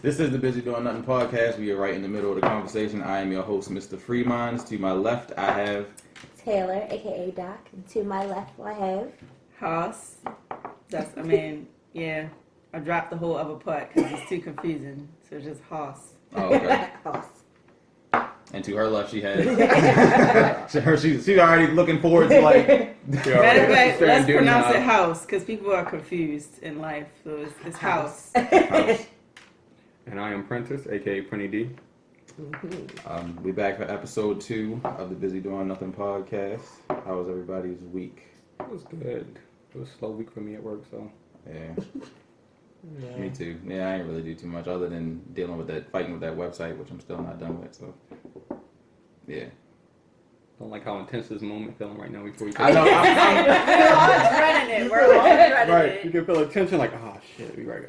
This is the Busy Doing Nothing podcast. We are right in the middle of the conversation. I am your host, Mr. Freeminds. To my left, I have Taylor, aka Doc. And to my left, I have Haas. I dropped the whole other part because it's too confusing. So it's just Haas. Oh, okay. Hoss. And to her left, she has she's already looking forward to like. Matter of fact, let's pronounce it house because people are confused in life. So it's house. House. And I am Prentice, aka Prinny D. We back for episode 2 of the Busy Doing Nothing podcast. How was everybody's week? It was good. It was a slow week for me at work, so. Yeah. Me too. Yeah, I ain't really do too much other than dealing with that, fighting with that website, which I'm still not done with. So, yeah. Don't like how intense this moment feeling right now before you. I know. We're all dreading it. We're all dreading Right. it. You can feel the tension, like, oh shit, we right.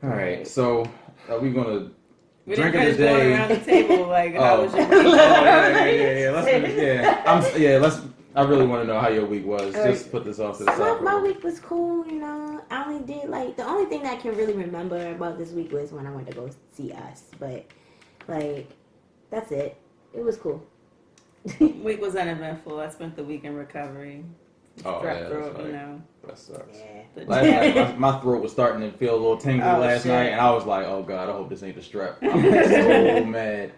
All right. So, are we gonna We drink didn't of the finish going day? around the table like, how was your week? Yeah. Let's finish. Let's. I really want to know how your week was. Just put this off to the side. My week was cool, you know. I only did the only thing that I can really remember about this week was when I went to go see Us. But that's it. It was cool. Week was uneventful. I spent the week in recovery. Oh, Strep yeah, throat, that's right. you know. That sucks. Yeah. Last night, my throat was starting to feel a little tingly last shit. night, and I was like, "Oh God, I hope this ain't the strep." I'm so mad.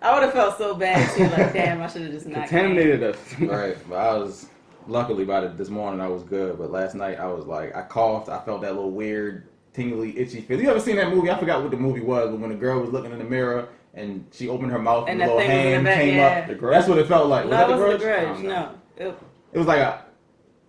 I would have felt so bad too. Like, damn, I should have just not Contaminated us. Right, but I was luckily this morning I was good, but last night I was like, I coughed. I felt that little weird, tingly, itchy feel. You ever seen that movie? I forgot what the movie was, but when the girl was looking in the mirror and she opened her mouth and the little hand came up. The Grudge? That's what it felt like. No, Was that it the wasn't Grudge? the I Grudge. don't know. No. It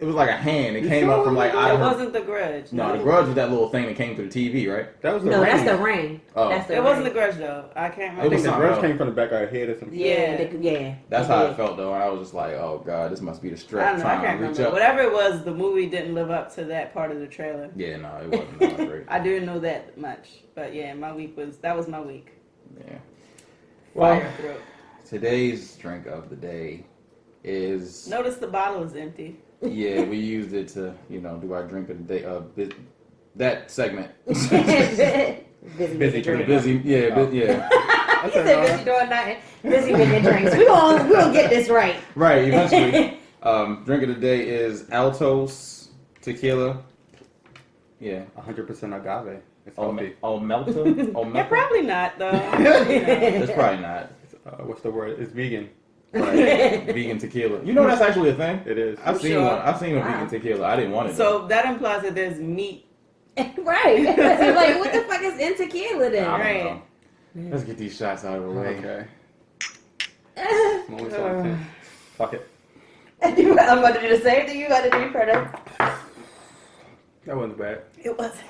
was like a hand. It came up from like out It of her. wasn't the Grudge. No, the Grudge was that little thing that came through the TV, right? That was the No, ring. that's the ring. Oh. That's the It wasn't the ring. Grudge though. I can't It I remember. was think the something Grudge else. came from the back of her head or something. Yeah. That's how I felt though, and I was just like, "Oh God, this must be the strep." I don't know. I trying can't to reach remember. up. Whatever it was, the movie didn't live up to that part of the trailer. Yeah, no, it wasn't that great. I do know that much, but yeah, that was my week. Yeah. Well, Fire throat. today's drink of the day is Notice the bottle is empty. we used it to do our drink of the day. That segment. Busy drinking. Busy, yeah. He said busy doing nothing. Busy making drinks. We'll get this right. Right, eventually. Drink of the day is Altos Tequila. Yeah. 100% agave. It's Melta? Yeah, probably not though. It's probably not. What's the word? It's vegan. Right. Vegan tequila. You know that's actually a thing? It is. I've seen Sure. one. I've seen a Wow. vegan tequila. I didn't want it. So that implies that there's meat. Right. So like, what the fuck is in tequila then? I don't Right. know. Let's get these shots out of the way. Okay. Moment so intense. Fuck it. I'm about to do the same thing you got to do, Prentice. That wasn't bad. It wasn't.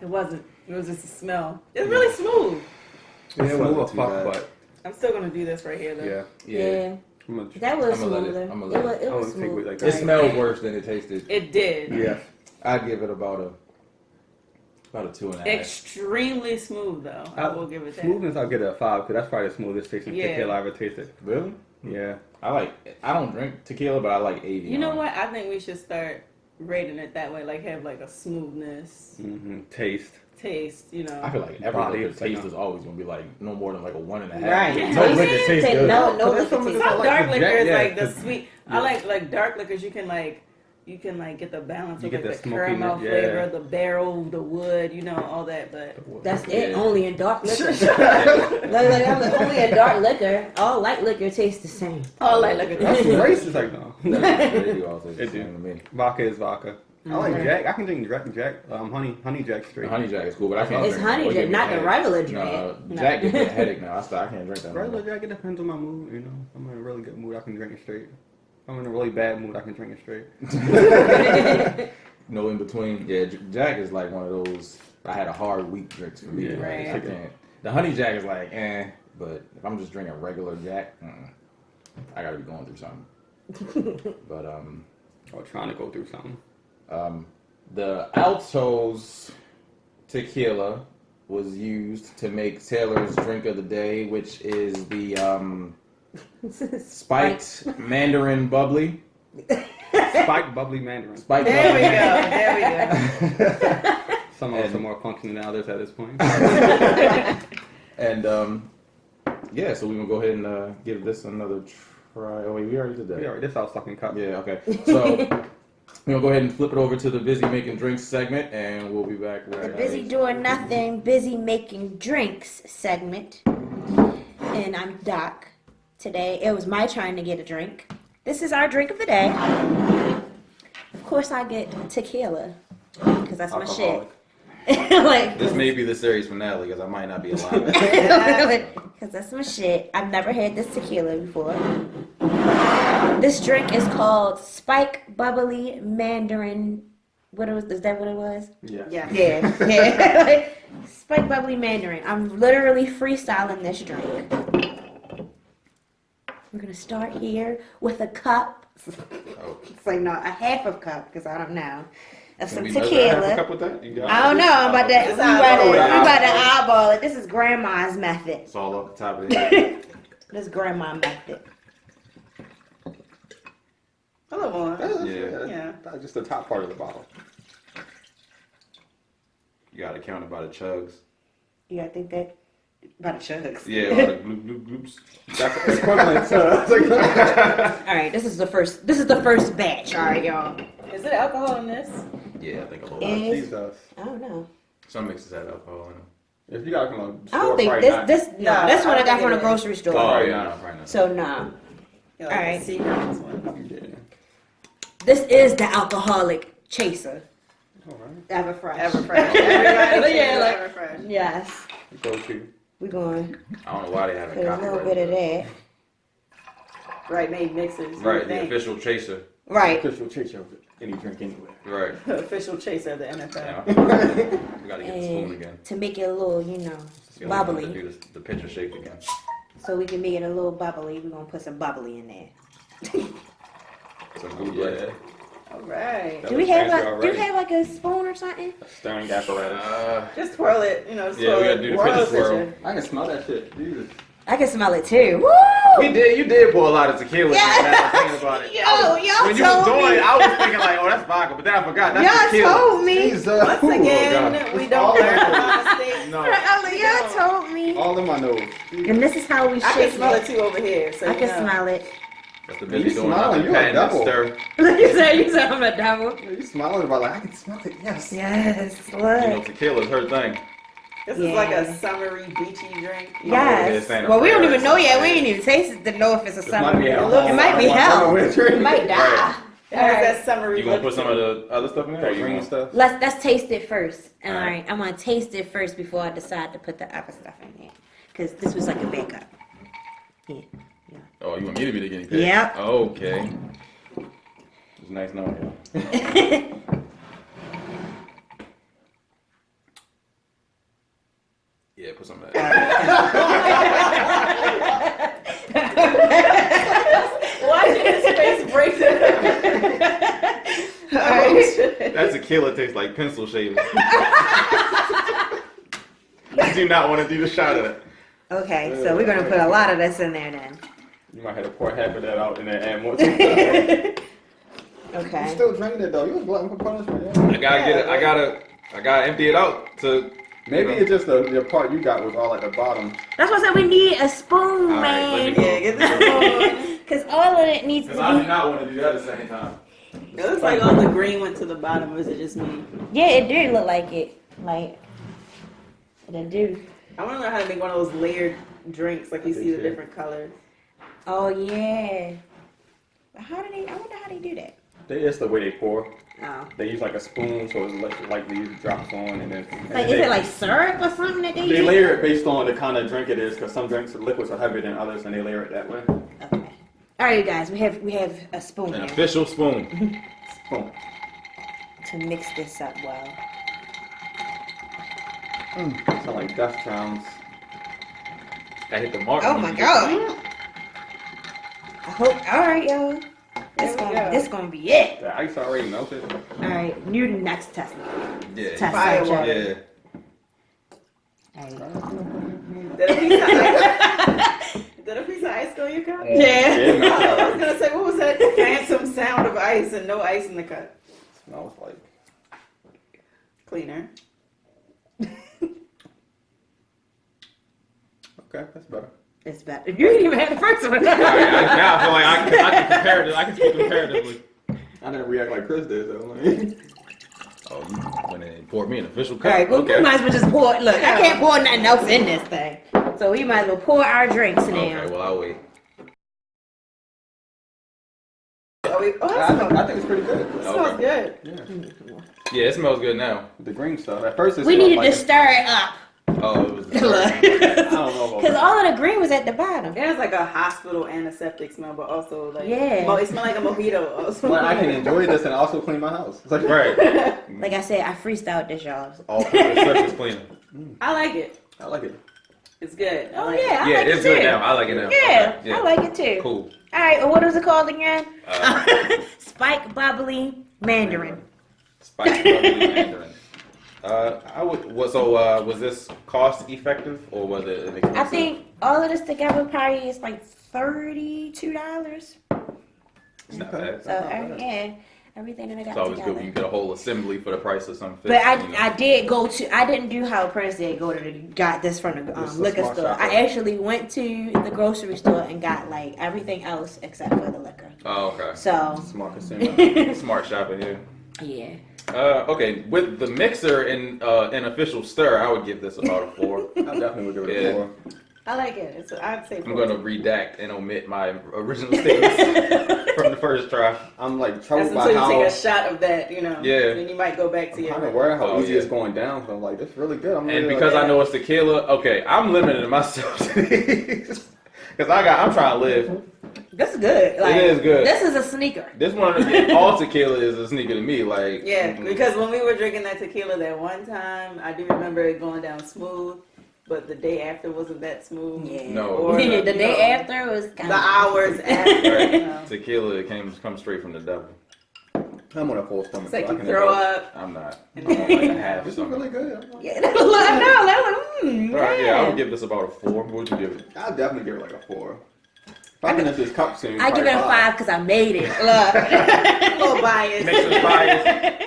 It wasn't. It was just a smell. It's really smooth. Yeah, it wasn't was too fuck, bad. but I'm still gonna do this right here though. yeah. Yeah. That was I'ma let it- smoother. I'ma It let was, it- it I was wouldn't take smooth. it like It that. smelled worse than it tasted. It did. Yeah. I'd give it about a 2.5. Extremely smooth though. I will give it that. Smoothness, I'll give it a 5 because that's probably the smoothest tasting Yeah. tequila I ever tasted. Really? Yeah. I don't drink tequila, but I like Avion. You know what? I think we should start rating it that way. Like have like a smoothness, Taste. taste. You know. I feel like every Body liquor is like taste is always gonna be like no more than like a 1.5. Right. No liquor tastes good. No But liquor that's something taste. I Some like dark the liquor Jack- is yeah, like the 'cause- sweet. yeah. I like dark liquors. You can get the balance You of get like the the caramel smokiness, flavor, yeah. the barrel, the wood, all that. But That's Yeah. it. Only in dark liquor. Only in dark liquor. All light liquor tastes the same. all like liquor. That's racist, like, no. They do all taste the It do. same to me. Vodka is vodka. I like Jack. I can drink Jack. Honey Jack straight. The honey jack is cool, but I can't. It's drink honey it. It jack, give me not a the headache. regular No, Jack. Jack gives me a headache now. I can't drink that. No Regular more. Jack, it depends on my mood, If I'm in a really good mood, I can drink it straight. If I'm in a really bad mood, I can drink it straight. No in between. Yeah, Jack is like one of those. I had a hard week drinks for me. Yeah, Right. I right. can't. The honey jack is like, but if I'm just drinking regular Jack, I gotta be going through something. But Or trying to go through something. the Altos tequila was used to make Taylor's drink of the day, which is the spiked Mandarin Bubbly. Spiked bubbly Mandarin. Spiked There Bubbly. we go. There we go. Some of us are more functional than others at this point. And yeah, so we're gonna go ahead and give this another try. Oh wait, we already did that. We already, this our fucking cup. Yeah, okay. So we're gonna go ahead and flip it over to the busy making drinks segment, and we'll be back. The busy doing nothing, busy making drinks segment. And I'm Doc. Today it was my turn to get a drink. This is our drink of the day. Of course, I get tequila because that's my shit. Like, this may be the series finale because I might not be alive. Because that's my shit. I've never had this tequila before. This drink is called Spike Bubbly Mandarin. Is that what it was? Yeah. Yeah. Spike Bubbly Mandarin. I'm literally freestyling this drink. We're gonna start here with a cup. Oh. It's like, no, a half of cup because I don't know. Of some Can we measure tequila. half a cup with that? You got I don't know. I'm about to. We about to eyeball it. This is grandma's method. It's all up the top of the head. This is grandma method. A little more. Yeah. That's just the top part of the bottle. You gotta count it by the chugs. You gotta think that by the chugs. Yeah, by the gloop gloop gloops. That's equivalent to. All right, this is the first batch. All right, y'all. Is it alcohol in this? Yeah, I think a little. Jesus. I don't know. Some mixes have alcohol in them. If you got from a I store, don't think probably this not. this one I got think from the it is. grocery store. Oh yeah, no, probably not. So nah. Yeah, All right. Seagram's one. Yeah. This is the alcoholic chaser. All right. Everfresh. Everfresh. Everybody Yeah, like- Everfresh. Yes. Go to. We're going I don't know why they haven't put a little bit of that. Right, made mixers. Right, the official chaser. Right. Official chaser of any drink anywhere. Right. Official chaser of the NFL. Yeah. We gotta get the spoon And again. to make it a little, You know, we bubbly. have to do the picture shape again. So we can make it a little bubbly. We're gonna put some bubbly in there. Some bootleg. Yeah. All right. That Do we was have fancy like already. a spoon or something? Stirring apparatus. Just twirl it, just Yeah, we twirl gotta it. do the Twirl picture it, swirl. picture. I can smell that shit. Jesus. I can smell it too. Woo! You did pour a lot of tequila. Yeah. I was thinking about it. Y'all When you was told doing me. it, I was thinking like, oh, that's vodka, but then I forgot. That's Y'all tequila. told me. Once again, we don't learn from our mistakes. No. Y'all told me. All in my nose. And this is how we I shake can smell it too over here. So I you can know. smell it. That's the You busy doing smiling, nothing. you a Patting and devil. stir. you said I'm a devil. You smiling about like I can smell it. Yes. Yes, You know, look. tequila's her thing. This is like a summery, beachy drink. Yes. saying a Well, we don't prayer. even know yet. We ain't even tasted to know if it's a summer. might be It hell. might be hell. It It might die. It has that summery You gonna look put to some it. of the other stuff in there? Or That you green gonna- stuff. Let's taste it first. All All right. right. I'm gonna taste it first before I decide to put the other stuff in there, because this was like a backup. Yeah. Oh, you want me to be the guinea pig? Yep. Okay. It's nice knowing you. Yeah, put some of that. Why did his face break it? That tequila tastes like pencil shaving. You do not want to do the shot of it. Okay, so we're gonna put a lot of this in there then. You might have to pour half of that out and then add more to it. You Okay. still drinking it though. You was glutton for punishment. Yeah. I gotta get it. I gotta empty it out to. Maybe it's just the part you got was all at the bottom. That's why I said we need a spoon, All right, let me man. go. Yeah, get the spoon. Because all of it needs to Because I do be. not want to do that at the same time. It looks like all the green went to the bottom, or is it just me? Yeah, it did look like it. Like, it do. I want to learn how to make one of those layered drinks, like you see the different colors. Oh yeah. But how do they? I wonder how they do that. It's the way they pour. Oh. They use like a spoon, so it's like these drops on, and then. Like, is it like syrup or something that they They use? layer it based on the kind of drink it is, because some drinks, liquids are heavier than others, and they layer it that way. Okay. All right, you guys. We have a spoon An here official spoon. Boom. to mix this up well. Sound like death sounds. I hit the mark. Oh my god. I hope. All right, y'all. There we go. This gonna be it. The ice already melted. All right, new next test. Yeah. Test Fire subject. water. Yeah. All right. Did a piece of ice, did a piece of ice go in your cup? Yeah. It melted I was already. gonna say, what was that phantom sound of ice and no ice in the cup? Smells like. Cleaner. Okay, that's better. It's better. You didn't even have the first one. Now I feel like I can compare it. I can speak comparatively. I didn't react like Chris did though. Oh, you went in and poured me an official cup. All right, well, Okay. we might as well just pour. Look, I can't pour nothing else in this thing. So we might as well pour our drinks now. Okay, well, I'll wait. I think it's pretty good. It smells good. Yeah. Yeah, it smells good now. The green stuff. At first, it We smelled needed like to stir it up. Oh, it was. I don't know about Because that. all of the green was at the bottom. It has like a hospital antiseptic smell, but also like Yeah. it smells like a mojito. Also. But I can enjoy this and also clean my house. It's like, Right. Like I said, I freestyled this, y'all. All surface cleaner. I like it. I like it. It's good. I Oh, like yeah. I Yeah, like it's it good too. now. I like it now. Yeah, Okay, I like it too. Cool. All right, well, what was it called again? Spike Bubbly Mandarin. Bubbly Mandarin. I would. Was this cost effective or was it an expensive? I think all of this together probably is like $32. It's not bad. So yeah, everything that I got It's always good together. when you get a whole assembly for the price of some fish. But you know. I didn't do how Prince did go to got this from the This is a liquor smart store. shopper. I actually went to the grocery store and got like everything else except for the liquor. Oh, okay. So Smart consumer. Smart shopping here. yeah. Okay, with the mixer and an official stir, I would give this about a 4. I definitely would give it Yeah. a 4. I like it. I'd say. I'm going to redact and omit my original statements from the first try. I'm like That's troubled by until you how take a shot of that, you know. Yeah. Then you might go back to I'm your. kind of worried how Oh, easy yeah. it's going down. So I'm like, that's really good. I'm And really because like, I know it's tequila, okay, I'm limiting myself to these. Because I'm trying to live. This is good. Like, It is good. This is a sneaker. This one, all tequila is a sneaker to me. Like, Yeah, because when we were drinking that tequila that one time, I do remember it going down smooth, but the day after wasn't that smooth. Yeah. No. Or, the you day know, after was kind the hours after. Right. You know. Tequila comes straight from the devil. I'm on a full stomach. It's like so I you can throw indulge. up. I'm not. I'm on like a half This is something. really good. I'm like, Yeah, I know. I was like, Right, yeah, I yeah. would give this about a 4. What would you give it? I'll definitely give it like a 4. If I finish this cup soon, I give it a probably 5 because I made it. A little biased. Next is bias.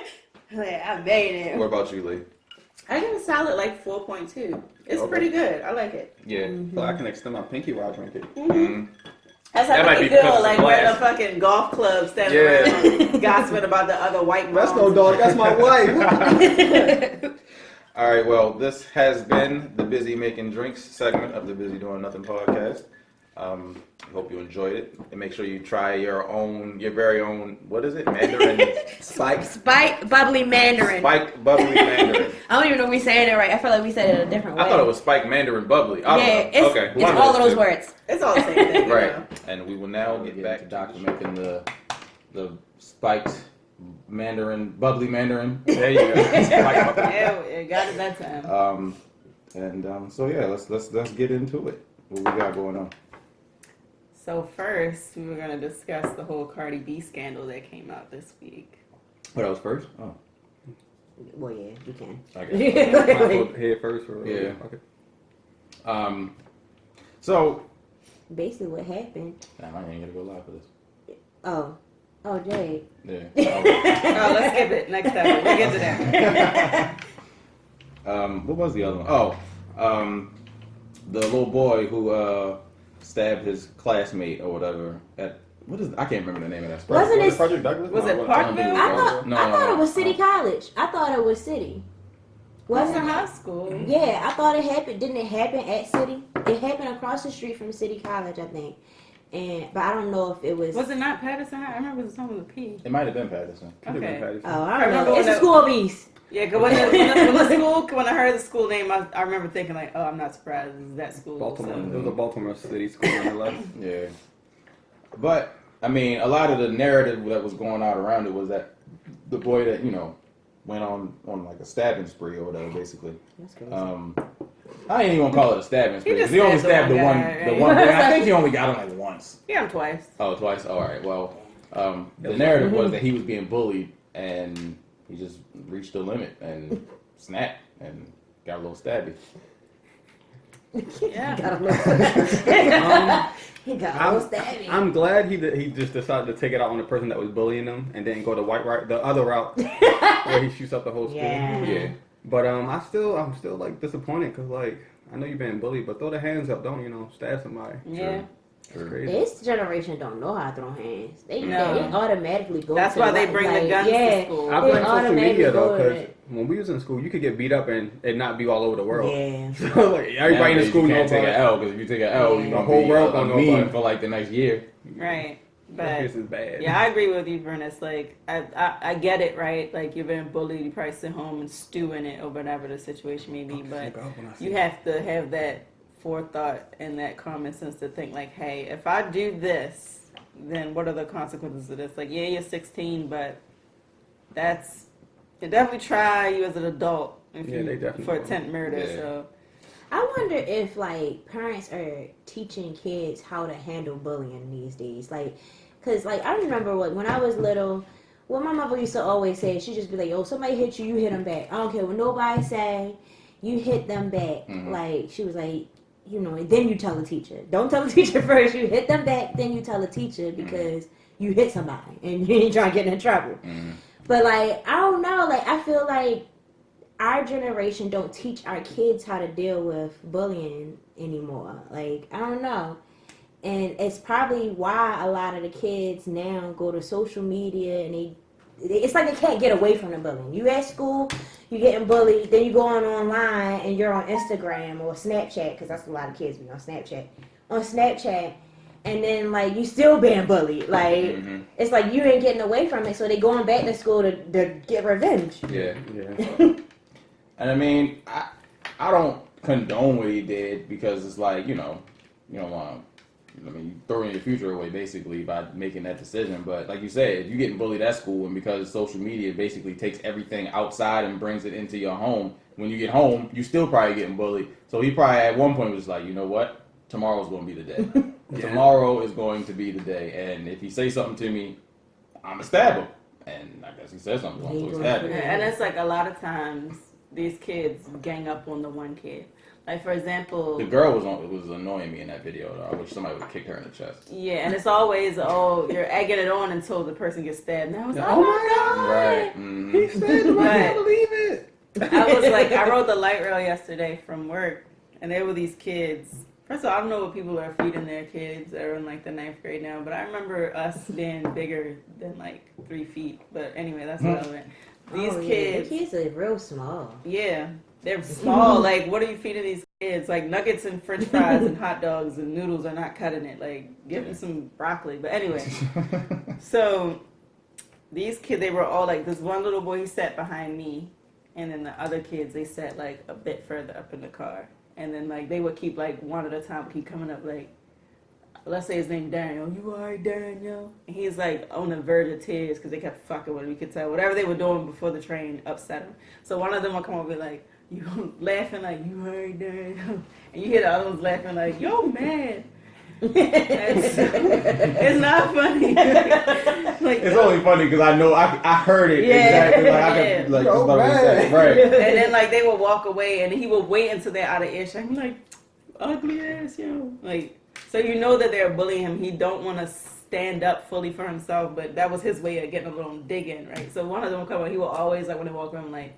Like, I made it. What about you, Lee? I give it a solid like 4.2. It's Okay. pretty good. I like it. Yeah. So I can extend my pinky while I drink it. Mhm. That's That how might I be feel because like it's we're in a glass. fucking golf club standing Yeah. around gossiping about the other white That's moms. no dog. That's my wife. All right, well, this has been the Busy Making Drinks segment of the Busy Doing Nothing podcast. I hope you enjoyed it. And make sure you try your very own, what is it? Mandarin. Spike Bubbly Mandarin. Spiked Bubbly Mandarin. I don't even know if we saying it right. I feel like we said it a different way. I thought it was Spiked Mandarin Bubbly. I don't Yeah, know. it's, Okay. it's one all of those two. words. It's all the same thing. you Right. know. And we will now We'll get back to to Doctor making the spiked Mandarin, Bubbly Mandarin. There you go. Spiked Bubbly. Yeah, it got it that time. So yeah, let's get into it. What we got going on? So first, we were going to discuss the whole Cardi B scandal that came out this week. What that was first? Oh, Well, yeah, you can. okay. Might as well head first. Or, Yeah. Okay. So Basically, what happened? damn, I ain't gonna go live for this. Oh, Jade. Yeah. Oh, let's skip it. Next time. We'll get to that. What was the other one? Oh, the little boy who stabbed his classmate or whatever at I can't remember the name of that spot. Wasn't it? Project Douglas? Was it No, Parkville? I No, thought it was no. City College. I thought it was City. Wasn't Wasn't high it? school. Yeah, I thought it happened. Didn't it happen at City? It happened across the street from City College, I think. But I don't know if it was. Was it not Patterson High? I remember it was something with a P. It might have been Patterson. Could've been Okay. Patterson. Oh, I I don't remember know. It's when a it- school of East. Yeah, because when I heard the school name, I remember thinking like, oh, I'm not surprised. This is that school. Baltimore. So. It was a Baltimore City school nonetheless. Yeah. But I mean, a lot of the narrative that was going out around it was that the boy that went on like a stabbing spree or whatever, basically. That's crazy. I ain't even gonna call it a stabbing spree. just He only stabbed stabbed the the one one, guy, the right? one. Boy. I think he only got him like once. Yeah, I'm twice. Oh, twice. All right. Well, the narrative was that he was being bullied and he just reached the limit and snapped and got a little stabby. Yeah. Got a little. He got a little stabby. I'm glad he just decided to take it out on the person that was bullying him and then go the other route where he shoots up the whole school. Yeah. Yeah. But I'm still like disappointed because like I know you've been bullied, but throw the hands up. Don't, stab somebody. Yeah. It's crazy. This generation don't know how to throw hands. They No. automatically go. That's to why they like- bring the like, guns yeah, to school. I They blame social automatically media though, go to because it. when we was in school, you could get beat up and it not be all over the world. Yeah. So like everybody in the Nowadays, school you know can't take about an it. L, because if you take an L, Yeah. you're The gonna whole be world a gonna know meme about it. for like the next year. Right. But This is bad. yeah, I agree with you, Bernice. Like, I get it, right? Like, you're being bullied, you probably sit home and stew in it or whatever the situation may be. But you have to have that forethought and that common sense to think, like, hey, if I do this, then what are the consequences of this? Like, yeah, you're 16, but they definitely try you as an adult Yeah, they definitely for will. attempt murder. Yeah. So, I wonder if like parents are teaching kids how to handle bullying these days. Like, cause like I remember when I was little, what my mother used to always say, she'd just be like, "Yo, somebody hit you, you hit them back. I don't care what nobody say, you hit them back." Mhm. Like she was like, and then you tell the teacher. Don't tell the teacher first. You hit them back, then you tell the teacher because you hit somebody and you ain't trying to get in trouble. Mhm. But like I don't know, like I feel like our generation don't teach our kids how to deal with bullying anymore. Like, I don't know. And it's probably why a lot of the kids now go to social media and it's like they can't get away from the bullying. You at school, you getting bullied, then you go online and you're on Instagram or Snapchat, because that's a lot of kids be on Snapchat. On Snapchat, and then like you still being bullied. Like, Mhm. it's like you ain't getting away from it, so they going back to school to get revenge. Yeah. Yeah. And I mean, I don't condone what he did, because it's like, you don't want to, you throwing your future away basically by making that decision. But like you said, you're getting bullied at school, and because social media basically takes everything outside and brings it into your home, when you get home, you still probably getting bullied. So he probably at one point was like, you know what? Tomorrow's going to be the day. Yeah. Tomorrow is going to be the day. And if he say something to me, I'm going to stab him. And I guess he said something to him, so he stabbed him. and it's like a lot of times these kids gang up on the one kid. Like, for example, The girl was annoying me in that video, though. I wish somebody would kick her in the chest. yeah, and it's always, you're egging it on until the person gets stabbed. And I was like, Oh my God! Right. Mhm. He stabbed him. I Right. can't believe it. I was like, I rode the light rail yesterday from work, and there were these kids. First of all, I don't know what people are feeding their kids that are in like the 9th grade now, but I remember us being bigger than like 3 feet. But anyway, that's irrelevant. These kids, The kids are real small. yeah, they're small. Like, what are you feeding these kids? Like, nuggets and french fries and hot dogs and noodles are not cutting it. Like, give them some broccoli. But anyway, so these kids, they were all like, this one little boy, he sat behind me, and then the other kids, they sat like a bit further up in the car. And then like they would keep like one at a time would keep coming up, like, let's say his name Darren. "Oh, you alright, Darren, yo?" And he's like on the verge of tears because they kept fucking with him. You could tell whatever they were doing before the train upset him. So one of them would come over and be like, you laughing like, "You alright, Darren?" And you hear the other ones laughing like, "Yo, man." It's not funny. Like, It's only funny because I know I heard it Yeah, exactly. Like, I yeah. could, like, Oh, just about to man. say, right. and then like they would walk away, and he would wait until they're out of earshot. I'm like, ugly ass, yo. Like, so you know that they're bullying him. He don't want to stand up fully for himself, but that was his way of getting a little dig in, right? So one of them would come up, he would always like when they walk around like,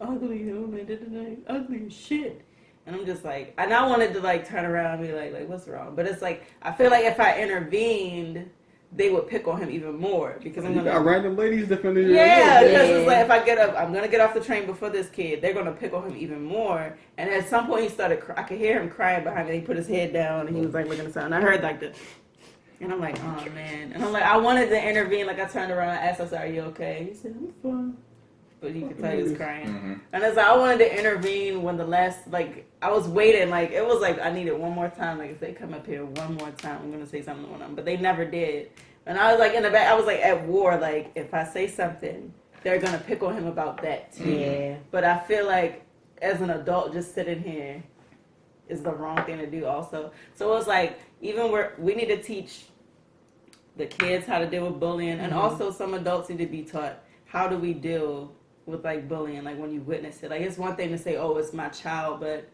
ugly, yo, man, ugly as shit. And I'm just like, and I wanted to like turn around and be like what's wrong? But it's like I feel like if I intervened, they would pick on him even more because I'm You got gonna. random ladies defending you. Yeah, because Yeah. it's like if I get up, I'm gonna get off the train before this kid. They're gonna pick on him even more. And at some point, he started. I could hear him crying behind me. He put his head down and he was like looking at something. And I heard like this, and I'm like, oh man. And I'm like, I wanted to intervene. Like I turned around, and asked him, "Are you okay?" He said, "I'm fine." But he could tell he was crying. Mm-hmm. And it's like I wanted to intervene when the last I was waiting. Like it was like I needed one more time. Like if they come up here one more time, I'm gonna say something to them. But they never did. And I was like in the back. I was like at war. Like if I say something, they're gonna pick on him about that too. Yeah. But I feel like as an adult, just sitting here is the wrong thing to do. Also, so it's like even we need to teach the kids how to deal with bullying, and also some adults need to be taught how do we deal with like bullying, like when you witness it. Like it's one thing to say, "Oh, it's my child," but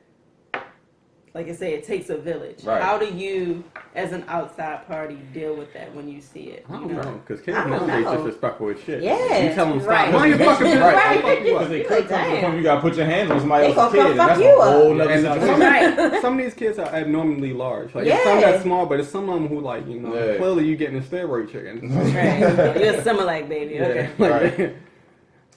like I say, it takes a village. Right. How do you, as an outside party, deal with that when you see it? I you don't know, because kids I don't nowadays know. disrespectful as shit. Yeah, You tell them stop. right. Mind your fucking business. Right. Fuck you up. Because they Like, could come to the damn. point you gotta put your hands on somebody They else's gonna kid, come and that's fuck a you up. whole nother And situation. Right. some of these kids are abnormally large. Like, Yeah. it's some that's small, but it's some of them who, like, you know, Yeah. clearly you getting a steroid chicken. Right. You're a Similac baby. Okay. Right.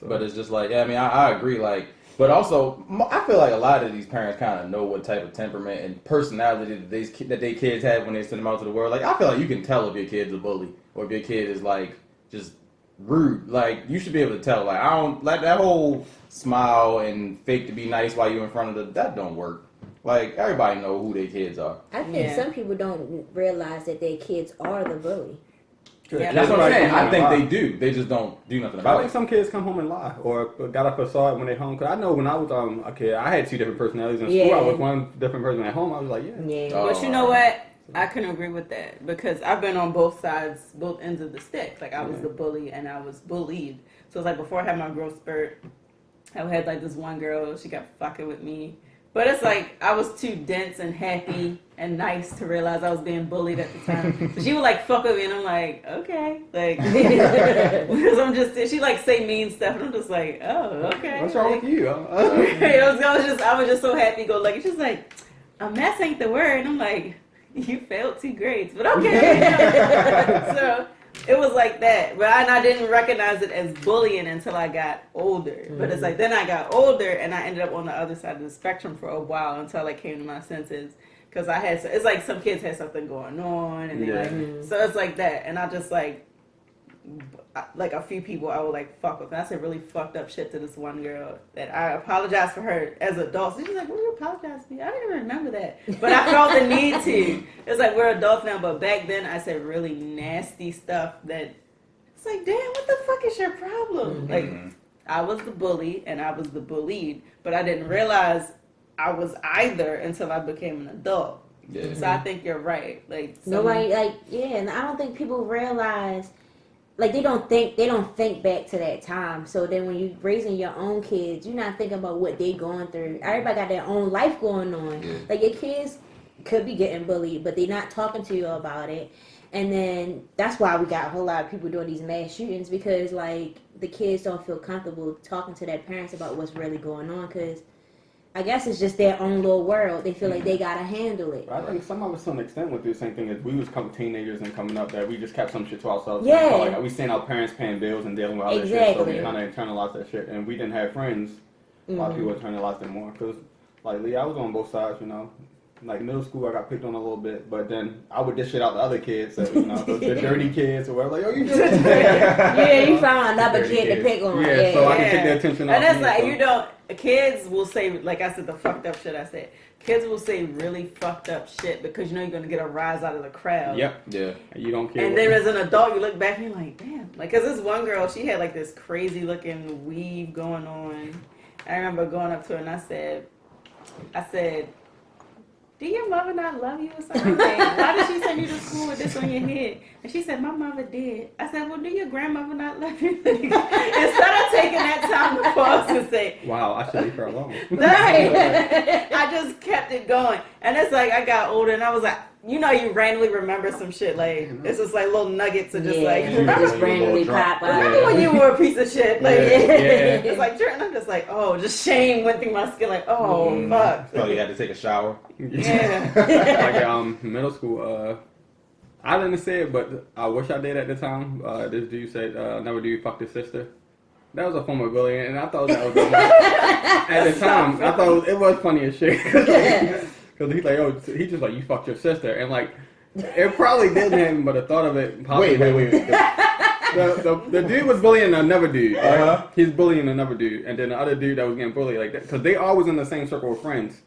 But it's just like, yeah, I mean, I agree. Like, but also, I feel like a lot of these parents kind of know what type of temperament and personality that they kids have when they send them out to the world. Like, I feel like you can tell if your kid's a bully or if your kid is like just rude. Like, you should be able to tell. Like, I don't like that whole smile and fake to be nice while you're in front of them. That don't work. Like, everybody know who their kids are. I think Yeah. some people don't realize that their kids are the bully. Yeah. That's what I'm saying. I think lie. they do. They just don't do nothing I about think it. some kids come home and lie, or got up and saw it when they home. Cause I know when I was a kid, I had 2 different personalities in school. Yeah. I was one different person at home. I was like, yeah. Yeah. Oh. But you know what? I couldn't agree with that because I've been on both sides, both ends of the stick. Like I was the bully and I was bullied. So it's like before I had my growth spurt, I had like this one girl. She kept fucking with me, but it's like I was too dense and happy and nice to realize I was being bullied at the time. So she would like fuck with me, and I'm like, okay, like because I'm just she like say mean stuff, and I'm just like, oh, okay. What's wrong like, with you? I was just so happy go lucky. She's like, a mess ain't the word. And I'm like, you failed 2 grades, but okay. So it was like that, but I didn't recognize it as bullying until I got older. But it's like then I got older and I ended up on the other side of the spectrum for a while until I came to my senses. Because I had, it's like some kids had something going on, and they like, so it's like that, and I just like a few people I would like fuck with. And I said really fucked up shit to this one girl that I apologized for her as adults. And she's like, "What do you apologize to me? I didn't even remember that." But I felt the need to. It's like we're adults now, but back then I said really nasty stuff that it's like, damn, what the fuck is your problem? Like I was the bully and I was the bullied, but I didn't realize I was either until I became an adult. Yeah. So I think you're right. Like Nobody and I don't think people realize. Like they don't think back to that time. So then when you raising your own kids, you're not thinking about what they going through. Everybody got their own life going on. Yeah. Like your kids could be getting bullied, but they're not talking to you about it. And then that's why we got a whole lot of people doing these mass shootings, because like the kids don't feel comfortable talking to their parents about what's really going on, because I guess it's just their own little world. They feel like they gotta handle it. I think some of us to an extent went through the same thing as we was teenagers and coming up, that we just kept some shit to ourselves. Yeah. So, like, we seen our parents paying bills and dealing with all that shit, so we kind of internalized that shit. And we didn't have friends. A lot of people internalized it more. Because, like, Lee, I was on both sides, you know. Like, middle school, I got picked on a little bit, but then I would dish shit out to other kids, so, you know, the dirty kids or whatever. Like, oh, you dirty. Yeah, you found another Dirty kid to kids. pick on. Yeah, so I can take their attention off And that's me, like, so. you know, kids will say, like I said, the fucked up shit I said. Kids will say really fucked up shit because you know you're going to get a rise out of the crowd. Yep. Yeah. And you don't care. And then as an adult, you look back and you're like, damn. Like, because this one girl, she had like this crazy looking weave going on. I remember going up to her and I said, do your mother not love you or something? Like, why did she send you to school with this on your head? And she said, my mother did. I said, well, do your grandmother not love you? Instead of taking that time to pause and say, wow, I should leave her alone. right. I just kept it going. And it's like, I got older and I was like, you know, you randomly remember some shit. Like, it's just like little nuggets of just like, remember, just randomly pop up. remember when you were a piece of shit? Like, Yeah. it's like, and I'm just like, oh, just shame went through my skin. Like, oh, fuck. So you had to take a shower. Yeah. Like middle school, I didn't say it, but I wish I did at the time. This dude said, "Never do you fuck his sister." That was a form of bullying, and I thought that was at the time. I thought it was funny as shit because he's like, "Oh, he just like you fucked your sister," and like it probably didn't happen, but the thought of it. Wait. The dude was bullying another dude. Uh-huh. He's bullying another dude, and then the other dude that was getting bullied like that, because they always in the same circle of friends.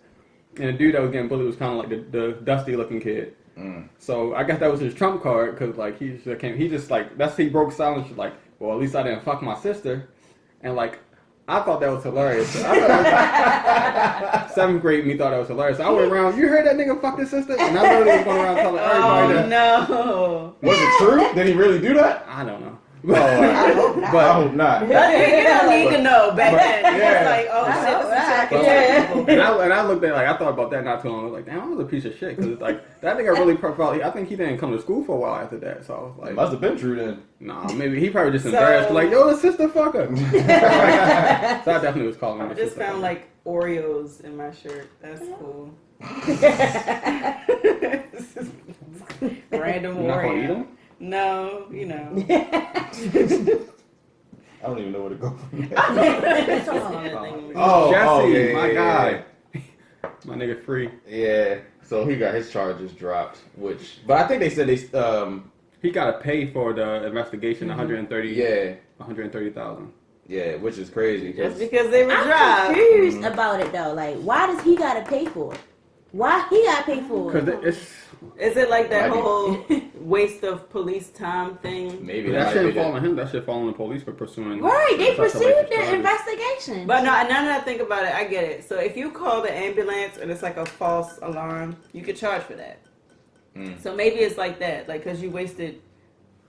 And the dude that was getting bullied was kind of like the dusty looking kid. So I guess that was his trump card, because like he just like he broke silence. Like, well, at least I didn't fuck my sister, and like I thought that was hilarious. Seventh grade me thought that was hilarious. I went around. You heard that nigga fuck his sister? And I literally was going around telling everybody Oh, that. no. Was it true? Did he really do that? I don't know. Oh, I hope not. but I hope not. You don't need to know back then. yeah. It's like, oh I shit, hope this is not. shit I Yeah. can tell. And I looked at I thought about that not too long. I was like, damn, I was a piece of shit because it's like that nigga really probably. I think he didn't come to school for a while after that. So I was It like, must have been true then. nah, maybe he probably just So- embarrassed. Like, yo, the sister fucker. So I definitely was calling him. I the just sister found fucker. like Oreos in my shirt. That's cool. Random You're not gonna eat Oreo. them? No, you know. I don't even know where to go from there. That's all I'm thinking. Oh, Jesse, yeah, my yeah, guy, my nigga free. Yeah. So he got his charges dropped, but I think they said He got to pay for the investigation, 130. yeah, 130,000. yeah, which is crazy. Just because they were I'm dropped. confused about it though. Like, why does he gotta pay for it? Why he gotta pay for it? Because it's Is it like that Might be. whole waste of police time thing? Maybe that might shouldn't be fall on him. That should fall on the police for pursuing. Right, they such a pursued racist the charges. investigation. But no, now that I think about it, I get it. So if you call the ambulance and it's like a false alarm, you could charge for that. So maybe it's like that, like because you wasted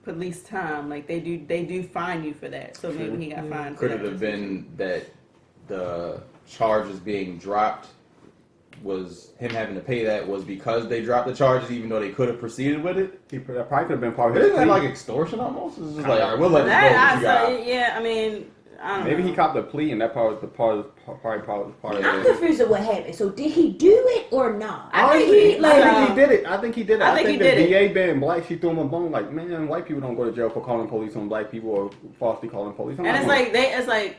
police time. Like they do fine you for that. So maybe he got fined. for Could that. it have been that the charges being dropped was him having to pay that was because they dropped the charges, even though they could have proceeded with it? That probably could have been part of But his isn't that plea. like extortion almost? It's just like, all right, we'll let this go. That, But you I, so, got. yeah, I mean, I don't Maybe know. he copped the plea, and that part was the part of I'm confused at what happened. So did he do it or not? I think Honestly, he, I like, think he did it. I think he did it. I think he the did it. DA being black, she threw him a bone. Like, man, white people don't go to jail for calling police on black people or falsely calling police. And it's like,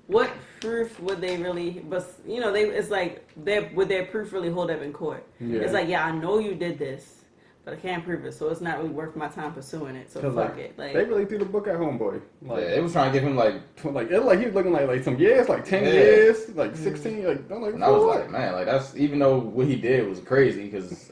what proof would they really? But you know, it's like, would their proof really hold up in court? Yeah. It's like, yeah, I know you did this, but I can't prove it, so it's not really worth my time pursuing it. So fuck like, it. Like, they really threw the book at homeboy. Yeah, Like, they was trying to give him like. it like he was looking like some years, like 10 Yeah. years, like 16. Like, I'm like, And I was for like, what? man, like that's even though what he did was crazy because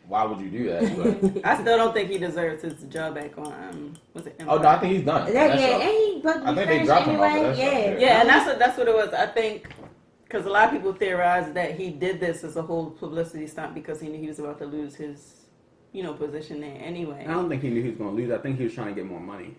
why would you do that? But, I still don't think he deserves his job back on. Was it? oh no, I think he's done. That, That's yeah, all. ain't he supposed to I be think they finished dropped him off of anyway? that stuff, Yeah. Yeah, and that's what it was. I think because a lot of people theorize that he did this as a whole publicity stunt because he knew he was about to lose his, position there anyway. I don't think he knew he was going to lose. I think he was trying to get more money.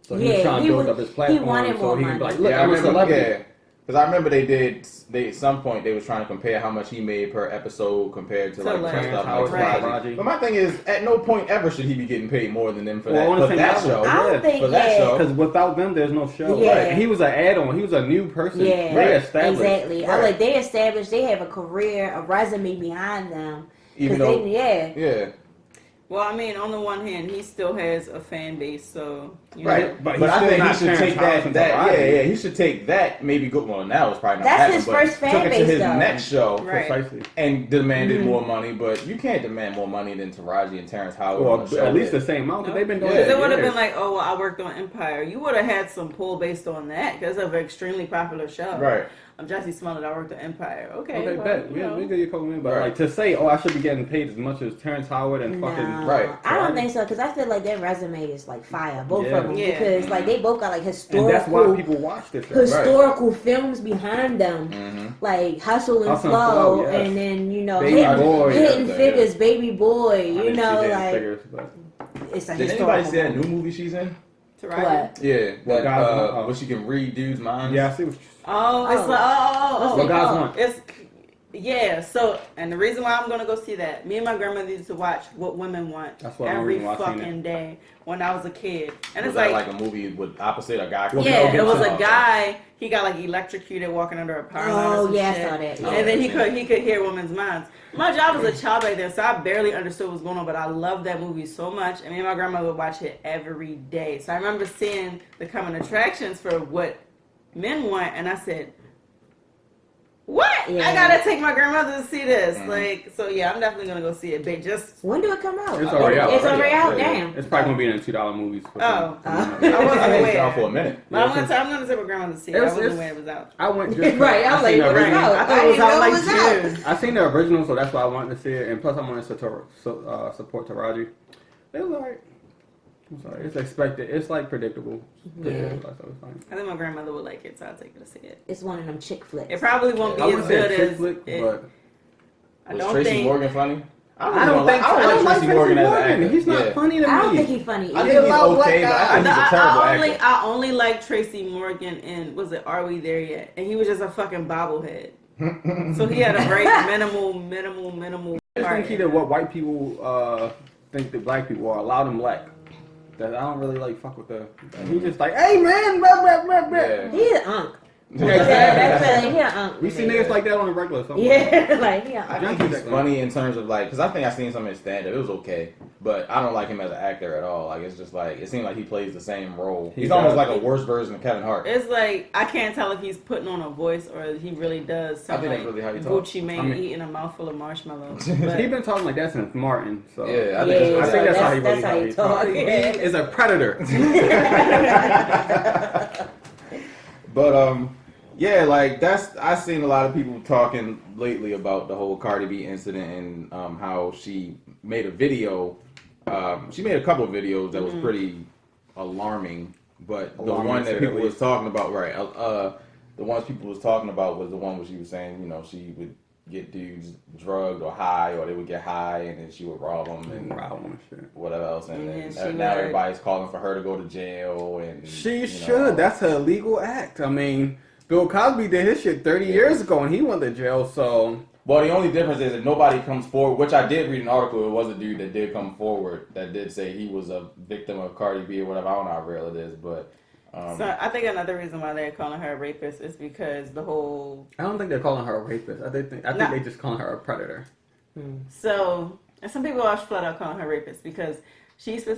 So he Yeah, was trying he to build was- up his he platform wanted so more he can be money. like, look, Yeah, I I'm a remember. celebrity. Yeah, because I remember they at some point they was trying to compare how much he made per episode compared to So, like like, stuff Howard like Right. Raji. But my thing is, at no point ever should he be getting paid more than them for Well, on the that, for same that level. show. I don't think, For that show. Because without them, there's no show. Yeah. Right. He was an add-on. He was a new person. Yeah, They established. exactly. I Right. like they established they have a career, a resume behind them. 'Cause Even though, yeah. Well, I mean, on the one hand, he still has a fan base, so Right, But but, he's I still think he not should Terrence take Howard and that. Taraji. Yeah, he should take that. Maybe go. Well, now it's probably not. That's happening, his but first fan took it to base, his though. next show Right. Precisely. and demanded more money. But you can't demand more money than Taraji and Terrence Howard. Or on the show at least did. the same amount. 'Cause No. they've been doing Yeah. it. Because it would have years. been like, oh, well, I worked on Empire. You would have had some pull based on that because of an extremely popular show. Right. I'm Jesse Smollett. I worked on Empire. Okay. Okay, well, bet. you know. We get you a couple million. But Right. like to say, oh, I should be getting paid as much as Terrence Howard and fucking. No, Right. I don't think so because I feel like their resume is like fire, both Yeah. of them, Yeah. because like they both got like And that's why historical, people watch this show. historical films behind them, Mm-hmm. like Hustle and Hustle and Flow, Flow, yes. and then Baby Hidden, Boy, Hidden yeah. Figures, Baby Boy, I didn't see Hidden like Figures, but it's a Did historical. anybody see that movie. new movie she's in? Taraji. What? Yeah, What that guys- where she can read dudes' minds. yeah, I see what you. Oh, it's like, oh. What guys want? It's yeah. So, and the reason why I'm gonna go see that, me and my grandmother used to watch What Women Want That's what I'm every reading, watching fucking day when I was a kid, and Was it's that like, like a movie with opposite a guy? yeah, it was a Oh, guy. He got like electrocuted walking under a power line. or Oh some yeah, shit. I saw that. Oh, And then yeah. he could hear women's minds. My job as a child back then, so I barely understood what was going on, but I loved that movie so much. And me and my grandmother would watch it every day. So I remember seeing the coming attractions for What Men Want, and I said, what? Yeah. I gotta take my grandmother to see this. Mhm. Like, so yeah, I'm definitely gonna go see it. But just, When do it come out? It's already out. It's already out. Yeah. Damn. It's probably gonna be in the $2 movies. Oh. I wasn't I think it's aware. out for a minute. but I'm gonna take my grandmother to see it. I It's- wasn't it's- aware it was out. I went just Right, I was like, seen the what is original. out? I thought it was didn't out know like it was out. June. I seen the original, so that's why I wanted to see it. And plus, I wanted to support Taraji. It was alright. I'm sorry. It's expected. It's like predictable. Predictable, so it's fine. I think my grandmother would like it, so I'll take her to see it. It's one of them chick flicks. It probably won't be I as wouldn't say a good chick as flick, it. but I Was don't Tracy think. Morgan funny? I don't like Tracy Morgan as an actor. He's not funny to me. I don't think he's funny. I think he's okay, but I think he's a terrible actor. I only like Tracy Morgan in, was it Are We There Yet? And he was just a fucking bobblehead. So he had a very minimal I just think he did what white people think that black people are, allow them black. That I don't really like fuck with the. He's just like, hey man, blah, blah, blah, blah. Yeah. He's an unk. Exactly. He an unk. We see niggas like that on the regular. So Yeah, like he an I unk. think he's funny in terms of like, because I think I seen some of his stand up. It was okay, but I don't like him as an actor at all. Like it's just like it seemed like he plays the same role. He's almost like a worse version of Kevin Hart. It's like I can't tell if he's putting on a voice or he really does. I think like that's really how he talks. Gucci Mane eating a mouthful of marshmallows. But he's been talking like that since Martin. So Yeah, I think that's how he really talks. He is a predator. But yeah, like I've seen a lot of people talking lately about the whole Cardi B incident and how she made a video. She made a couple of videos that was pretty alarming, but the one that people was talking about, right? The ones people was talking about was the one where she was saying, you know, she would get dudes drugged or high, or they would get high and then she would rob them and shit. whatever else, and Yeah, then now everybody's calling for her to go to jail, and She should. That's an illegal act. I mean, Bill Cosby did his shit 30 years ago and he went to jail, so... Well, the only difference is if nobody comes forward, which I did read an article, it was a dude that did come forward that did say he was a victim of Cardi B or whatever. I don't know how real it is, but... so I think another reason why they're calling her a rapist is because the whole... I don't think they're calling her a rapist. I think they're just calling her a predator. So, and some people are flat out calling her rapist because she had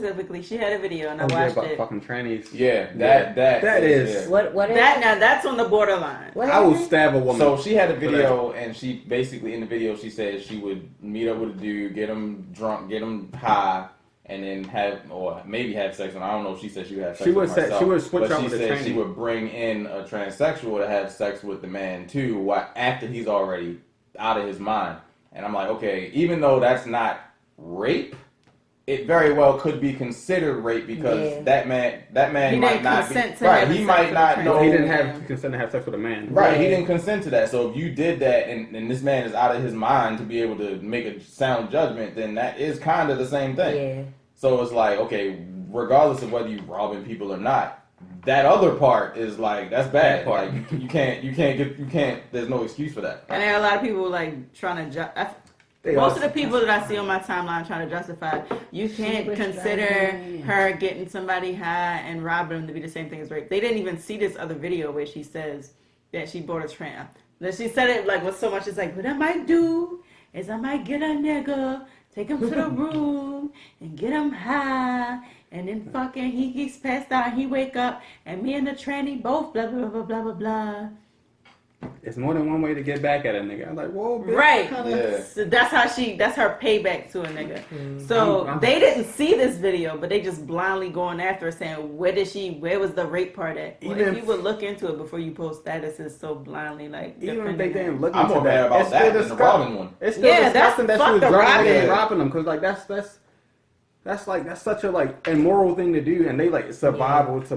a video and I watched about it. Fucking trannies. Yeah, that is... What is now that's on the borderline. What I will is it? stab a woman. So she had a video, and she basically, in the video, she said she would meet up with a dude, get him drunk, get him high, and then maybe have sex. And I don't know if she said she would have sex with herself. She would switch out with the But she said tranny. she would bring in a transsexual to have sex with the man too, after he's already out of his mind. And I'm like, okay, even though that's not rape, it very well could be considered rape because that man He might didn't not be consent to right. having He sex might with not a know. He didn't have consent to have sex with a man. Right, he didn't consent to that. So if you did that and this man is out of his mind to be able to make a sound judgment, then that is kind of the same thing. Yeah. So it's like, okay, regardless of whether you're robbing people or not, that other part is like, that's bad. Like you can't. There's no excuse for that. And there are a lot of people like trying to. Most of the people that I see on my timeline trying to justify, you can't consider her getting somebody high and robbing them to be the same thing as rape. They didn't even see this other video where she says that she bought a tramp. That she said it like with so much. It's like, what I might do is I might get a nigga, take him to the room and get him high, and then fucking he gets passed out, he wake up, and me and the tranny both blah blah blah blah blah blah. It's more than one way to get back at a nigga. I'm like, whoa, bitch. Right. Yeah. So that's her payback to a nigga. So they didn't see this video, but they just blindly going after her saying, where was the rape part at? Well, if you would look into it before you post statuses so blindly, like, even if they didn't look I'm into more mad that, about it's that still than the disgusting. robbing one. It's still disgusting that she was robbing them because like that's such a like immoral thing to do, and they like survival. It's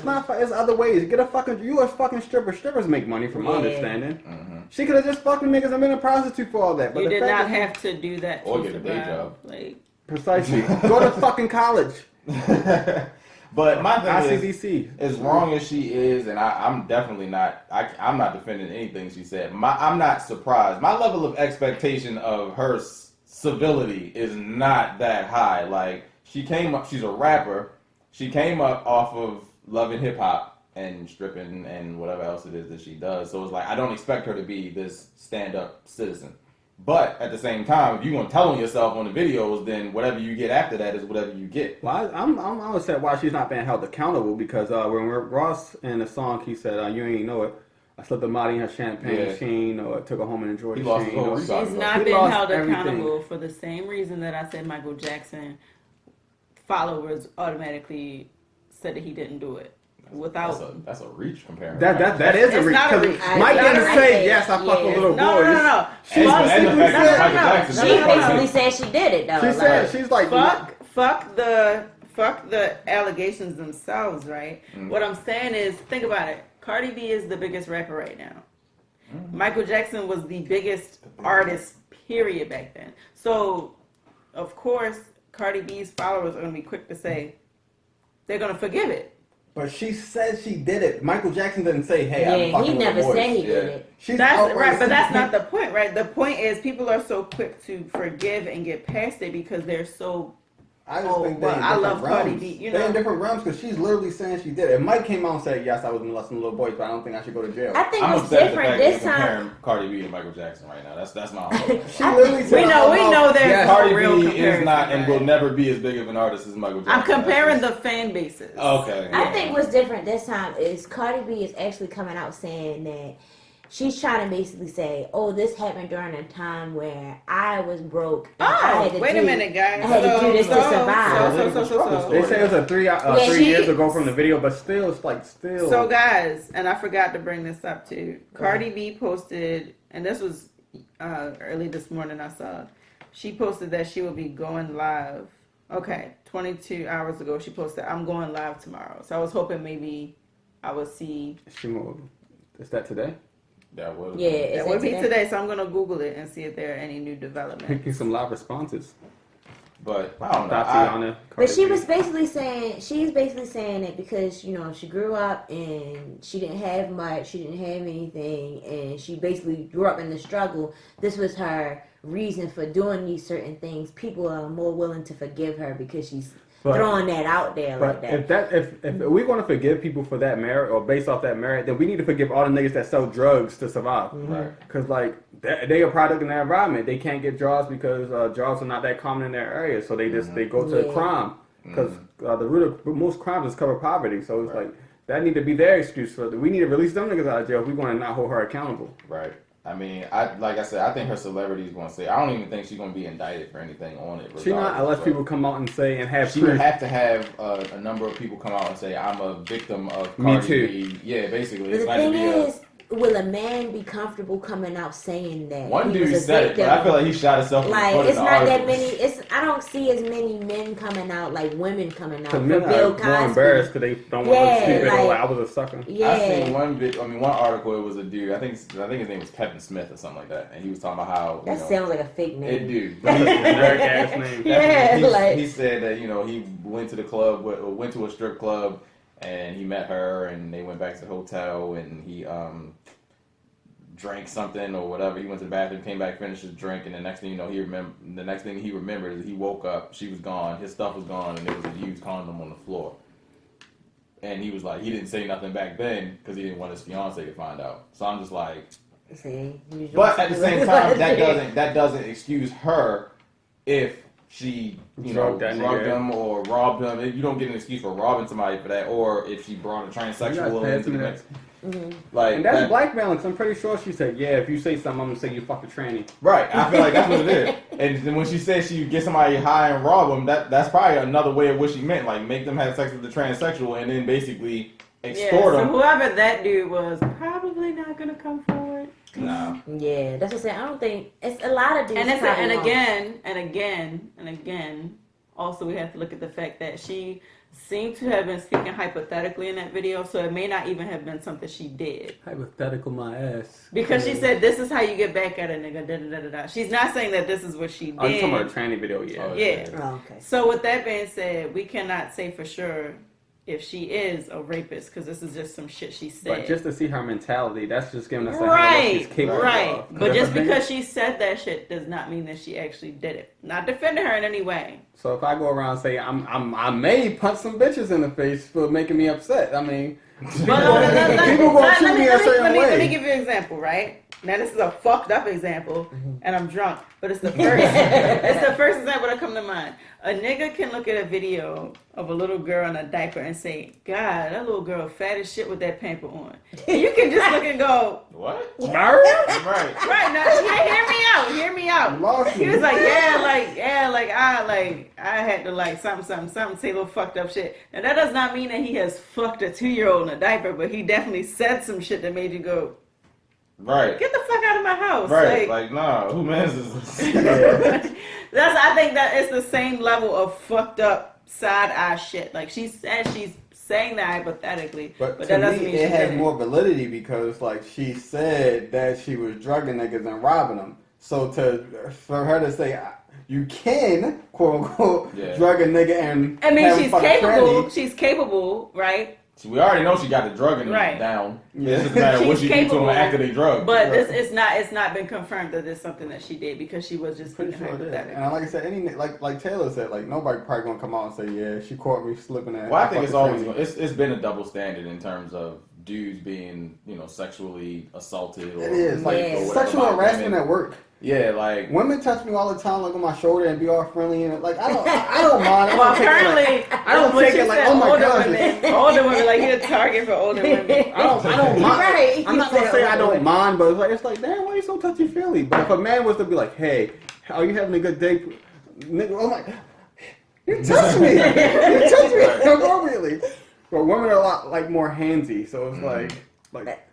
not. It's other ways. Get a fucking. You a fucking stripper. Strippers make money from my understanding. Mm-hmm. She could have just fucking niggas and been a prostitute for all that. But you did not have to do that. Or to get a day job. Like precisely. Go to fucking college. But my thing ICDC. As wrong as she is, and I'm definitely not. I'm not defending anything she said. I'm not surprised. My level of expectation of her civility is not that high. Like, she came up, she's a rapper, she came up off of loving hip hop and stripping and whatever else it is that she does. So it's like, I don't expect her to be this stand-up citizen. But at the same time, if you're going to tell on yourself on the videos, then whatever you get after that is whatever you get. Well, I'm upset why she's not being held accountable because when Ross in the song, he said, you ain't know it. I slipped a Molly in her champagne machine, or took her home and enjoyed the lost his whole She's record. not been held accountable for the same reason that I said Michael Jackson followers automatically said that he didn't do it. Without that's a reach comparison. That is a reach. Mike didn't say yes. I fuck with little boys. No. She basically said she did it though. She said she's like fuck the allegations themselves, right? What I'm saying is, think about it. Cardi B is the biggest rapper right now. Michael Jackson was the biggest artist, period back then. So, of course, Cardi B's followers are going to be quick to say they're going to forgive it. But she said she did it. Michael Jackson didn't say, "Hey, I'm Yeah, fucking he with never the boys." said he did it. She's That's outright right, but that's saying- not the point, right? The point is people are so quick to forgive and get past it because they're so. I just think they're in I different love realms. Cardi B. You They're in know, different realms because she's literally saying she did it. And Mike came out and said, "Yes, I was molesting little boys, but I don't think I should go to jail." I think I'm what's upset at the different fact this that you're time. comparing Cardi B to Michael Jackson right now. That's my whole point. She literally said, we know there's Yes, no Cardi real B comparison. is not and right? will never be as big of an artist as Michael Jackson. I'm comparing That's the fan bases. just- Okay. I yeah. think what's different this time is Cardi B is actually coming out saying that she's trying to basically say, "Oh, this happened during a time where I was broke. And I Oh, had to wait a do- minute, guys. I had to do this to survive." So. They say it was a three she- years ago from the video, but still, it's like still. So guys, and I forgot to bring this up too. Cardi B posted, and this was early this morning. I saw she posted that she will be going live. Okay, 22 hours ago she posted, "I'm going live tomorrow." So I was hoping maybe I would see. She moved. Is that today? That would. Yeah, It is would that be today? today, so I'm gonna Google it and see if there are any new developments. Making some live responses. But I don't know. Tatiana. But Cardi she B. was basically saying, she's basically saying it because, you know, she grew up and she didn't have much, she didn't have anything, and she basically grew up in the struggle. This was her reason for doing these certain things. People are more willing to forgive her because she's throwing that out there like But that. if we're gonna forgive people for that merit or based off that merit, then we need to forgive all the niggas that sell drugs to survive. Right. Cause like they are a product in their environment. They can't get jobs because jobs are not that common in their area, so they just they go to Yeah. crime. Because the root of most crimes is cover poverty. So it's like that need to be their excuse for it. We need to release them niggas out of jail if we're going to not hold her accountable. Right. I mean, like I said, I think her celebrity is going to say. I don't even think she's going to be indicted for anything on it. She not unless but people come out and say and have She proof. would have to have a number of people come out and say, "I'm a victim of Me Cardi too. B." Yeah, basically. But It's the not to thing be is, will a man be comfortable coming out saying that? one he dude was a said it, victim? but I feel like he shot himself in the Like foot it's in the not that article. many. I don't see as many men coming out like women coming out. To For men Bill are Cosby. more embarrassed because they don't want Yeah, to stupid or like- I was a sucker. Yeah. I seen one article. It was a dude. I think his name was Kevin Smith or something like that, and he was talking about how That sounds like a fake name. it dude. Generic ass name. Yeah, He said that he went to the club, went to a strip club, and he met her, and they went back to the hotel, and he drank something or whatever. He went to the bathroom, came back, finished his drink, and the next thing you know, the next thing he remembered is he woke up, she was gone, his stuff was gone, and there was a used condom on the floor. And he was like, he didn't say nothing back then because he didn't want his fiance to find out. So I'm just like, See, but at the same time, that doesn't excuse her if she Drugged that drugged nigga. him or robbed him. You don't get an excuse for robbing somebody for that, or if she brought a transsexual into the mix. Like And that's that, blackmailing. 'Cause I'm pretty sure she said, "Yeah, if you say something, I'm gonna say you fuck a tranny." right? I feel like that's what it is. And then when she says she get somebody high and rob them, that's probably another way of what she meant. Like make them have sex with the transsexual and then basically extort So them. whoever that dude was, probably not gonna come forward. Nah. Yeah, that's what I'm saying. I don't think it's a lot of dudes. And probably won't. again, also we have to look at the fact that she seemed to have been speaking hypothetically in that video, so it may not even have been something she did. Hypothetical, my ass. Because she said, "This is how you get back at a nigga." Da, da, da, da. She's not saying that this is what she did. Oh, you talking about a tranny video? Yeah. Oh, Yeah. Oh, okay. So with that being said, we cannot say for sure if she is a rapist because this is just some shit she said. But just to see her mentality, that's just giving us a hint of what she's capable Right. of. 'Cause But if just a nigga- because she said that shit does not mean that she actually did it. Not defending her in any way. So if I go around and say I may punch some bitches in the face for making me upset, I mean, But people gonna treat me a certain let way. me give you an example, right? Now this is a fucked up example, and I'm drunk, but it's the first. It's the first example that come to mind. A nigga can look at a video of a little girl in a diaper and say, "God, that little girl fat as shit with that pamper on." And you can just look and go, What? Right? Right. "Right now, hear me out." Lost He me. was like, I had to like something, say a little fucked up shit. And that does not mean that he has fucked a 2-year-old in a diaper, but he definitely said some shit that made you go, Right. "Get the fuck out of my house!" Right. Like, nah. Who mans is this? I think that it's the same level of fucked up side eye shit. Like she said, she's saying that hypothetically, But that to doesn't me, mean it she has did. more validity because, like, she said that she was drugging niggas and robbing them. So for her to say you can quote unquote drug a nigga and I mean, have him she's fuck a capable. tranny. She's capable, right? We already know she got the drugging down. It's just a matter of what She's she do to them capable, after they drug. But it's not been confirmed that it's something that she did because she was just Pretty being sure it is. hypothetical. And like I said, like Taylor said, like nobody probably gonna come out and say, yeah, she caught me slipping at. Well, I think it's always it's been a double standard in terms of dudes being sexually assaulted or it is like Yeah. sexual harassment at work. Yeah, like women touch me all the time, like on my shoulder, and be all friendly and like I don't mind. Well, apparently, I don't take it like, oh my god. Older women, like you're a target for older women. I don't mind. Right. I'm not gonna say I don't mind, but it's like, damn, why are you so touchy feely? But if a man was to be like, hey, are you having a good day, nigga? Oh my, you touched me. You touched me appropriately. But women are a lot like more handsy, so it's like.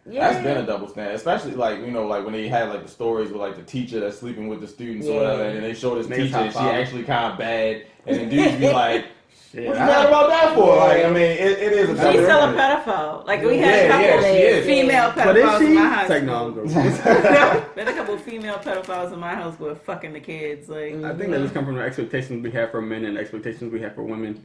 That's been a double standard, especially like like when they had like the stories with like the teacher that's sleeping with the students or whatever, and then they show this teacher and she actually kind of bad, and then dudes be like, "What you mad about that for?" Like, I mean, it is. She's still a pedophile. Like we had a couple female pedophiles in my house. We had a couple female pedophiles in my house who were fucking the kids. Like I think that just come from the expectations we have for men and the expectations we have for women.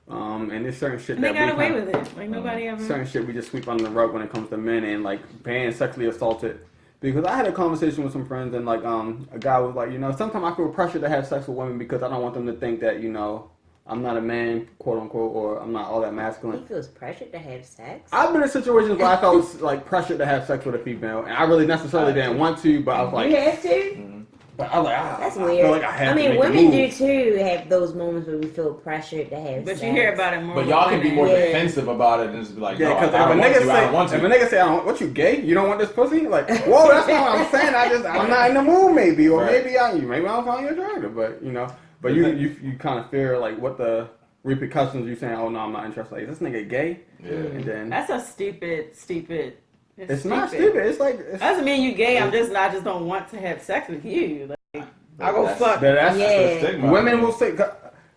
And there's certain shit and that they got away with it. Like nobody ever. Certain shit we just sweep under the rug when it comes to men and like being sexually assaulted. Because I had a conversation with some friends and like a guy was like, sometimes I feel pressure to have sex with women because I don't want them to think that I'm not a man, quote unquote, or I'm not all that masculine. He feels pressured to have sex. I've been in situations where I felt like pressured to have sex with a female, and I really necessarily didn't want to, but I was like, you have to. But I was like, that's I weird. feel like I have to make women a do move. too have those moments where we feel pressured to have But sex. you hear about it more. But y'all can be more Yeah. defensive about it and just be like, Yeah, no, because I don't want to. if a nigga say, what you gay? You don't want this pussy? Like, whoa, that's not what I'm saying. I'm not in the mood, maybe, or maybe I don't find you attractive, but you kind of fear like what the repercussions. You saying, oh no, I'm not interested. Like, is this nigga gay? Yeah. And then That's a stupid. It's not stupid. It's like doesn't mean you gay. I just don't want to have sex with you. Like I go fuck. That's the stigma. Women will say.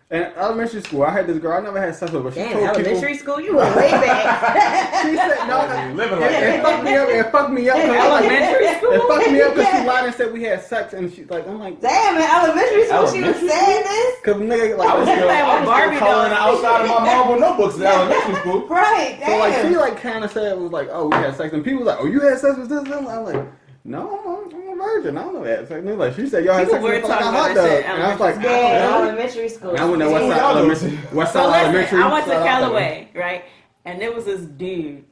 In elementary school, I had this girl. I never had sex with her, but she Damn, told elementary people. school, you were way back. She said no. Living like It that. fucked me up. Elementary school? It fucked me up because she lied and said we had sex, and she's like, I'm like, Damn, in elementary school, she was saying this. cause nigga like I was still Barbie coloring the dolls. outside of my marble notebooks in elementary school. Right, damn. So like she like kind of said it was like, oh, we had sex, and people was like, oh, you had sex with this? And I'm like, no, I'm a virgin. I don't know that. So, like she said, y'all had sex People were with like a talking hot about dog, that shit and I was like, Yeah, oh, elementary school. and I went to West Side So listen, Elementary. I went to Shout out Callaway, right? And there was this dude,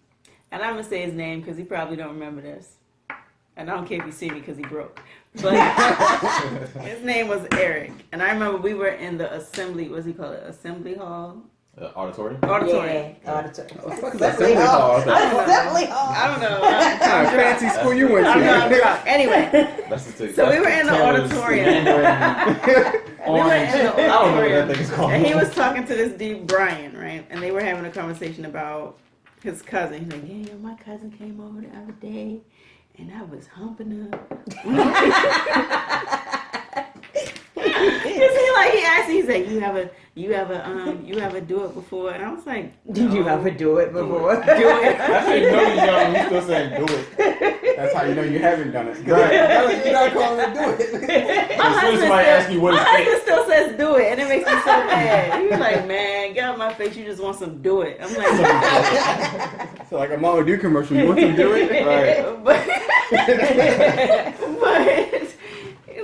and I'm gonna say his name because he probably don't remember this, and I don't care if you see me because he broke. But his name was Eric, and I remember we were in the assembly. What's he called? Assembly hall. Auditorium? Auditorium. Yeah, auditorium. What the fuck is Assembly Hall? Assembly hall. I don't know. What kind of fancy school you went I'm not to? drunk. Anyway, That's the so we were in the auditorium. We were in the I don't know what that auditorium, thing is called. and he was talking to this dude Brian, right? And they were having a conversation about his cousin. He's like, "Yeah, my cousin came over the other day, and I was humping her." He asked me, he's like, you ever do it before? And I was like, Did you ever do it before? do it? That's how you know you're young. You still saying do it. That's how you know you haven't done it. Right. You're not calling it do it. My As soon as somebody asks you what my it's husband still says do it, and it makes me so mad. He's like, man, get out my face. You just want some do it. I'm like, So like a Mama Do commercial, you want to do it? Right. but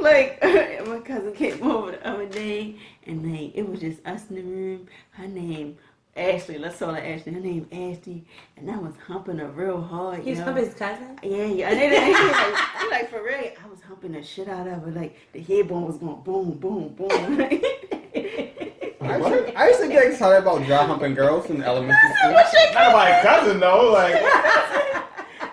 like my cousin came over the other day, and like it was just us in the room. Her name Ashley. Let's call her Ashley. Her name Ashley, and I was humping her real hard. He's from his cousin? Yeah. And then he like for real, I was humping the shit out of her. Like the head bone was going boom, boom, boom. I used to get excited about dry humping girls in elementary school. Not my cousin though. Like,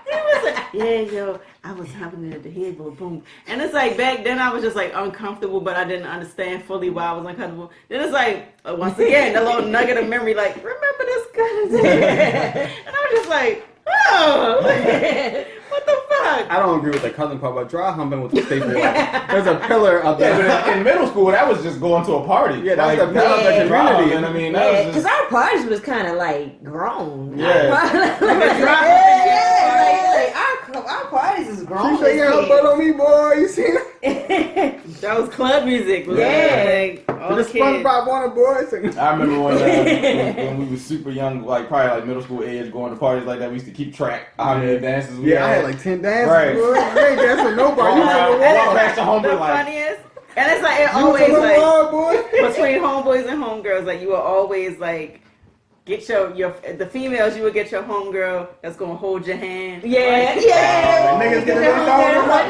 He was like, yeah, yo, I was humping at the head, boom, boom. And it's like back then I was just like uncomfortable, but I didn't understand fully why I was uncomfortable. Then it's like, once again, the little nugget of memory, like, remember this cousin? And I was just like, oh, what the fuck? I don't agree with the cousin part, but dry humping was a staple. Like, there's a pillar of yeah, that. but in middle school, that was just going to a party. Yeah, that's like, the pillar of the community. And I mean, that was Because just. our parties was kind of like grown. Yeah. Like our parties is grown. She shaking her butt on me, boy. You seen it? That was club music. Like, all The the kids. SpongeBob Warner boys. I remember when we were super young, like probably like middle school age, going to parties like that. We used to keep track of how many dances we Yeah, I had. had like 10 dances. Right. Boy. I ain't dancing with nobody. Walk past the homeboy The like, funniest. And it's like, it You was always a like, wild boy. between homeboys and homegirls, like you will always like get the females. You would get your homegirl that's gonna hold your hand. Yeah. Niggas get their phone up.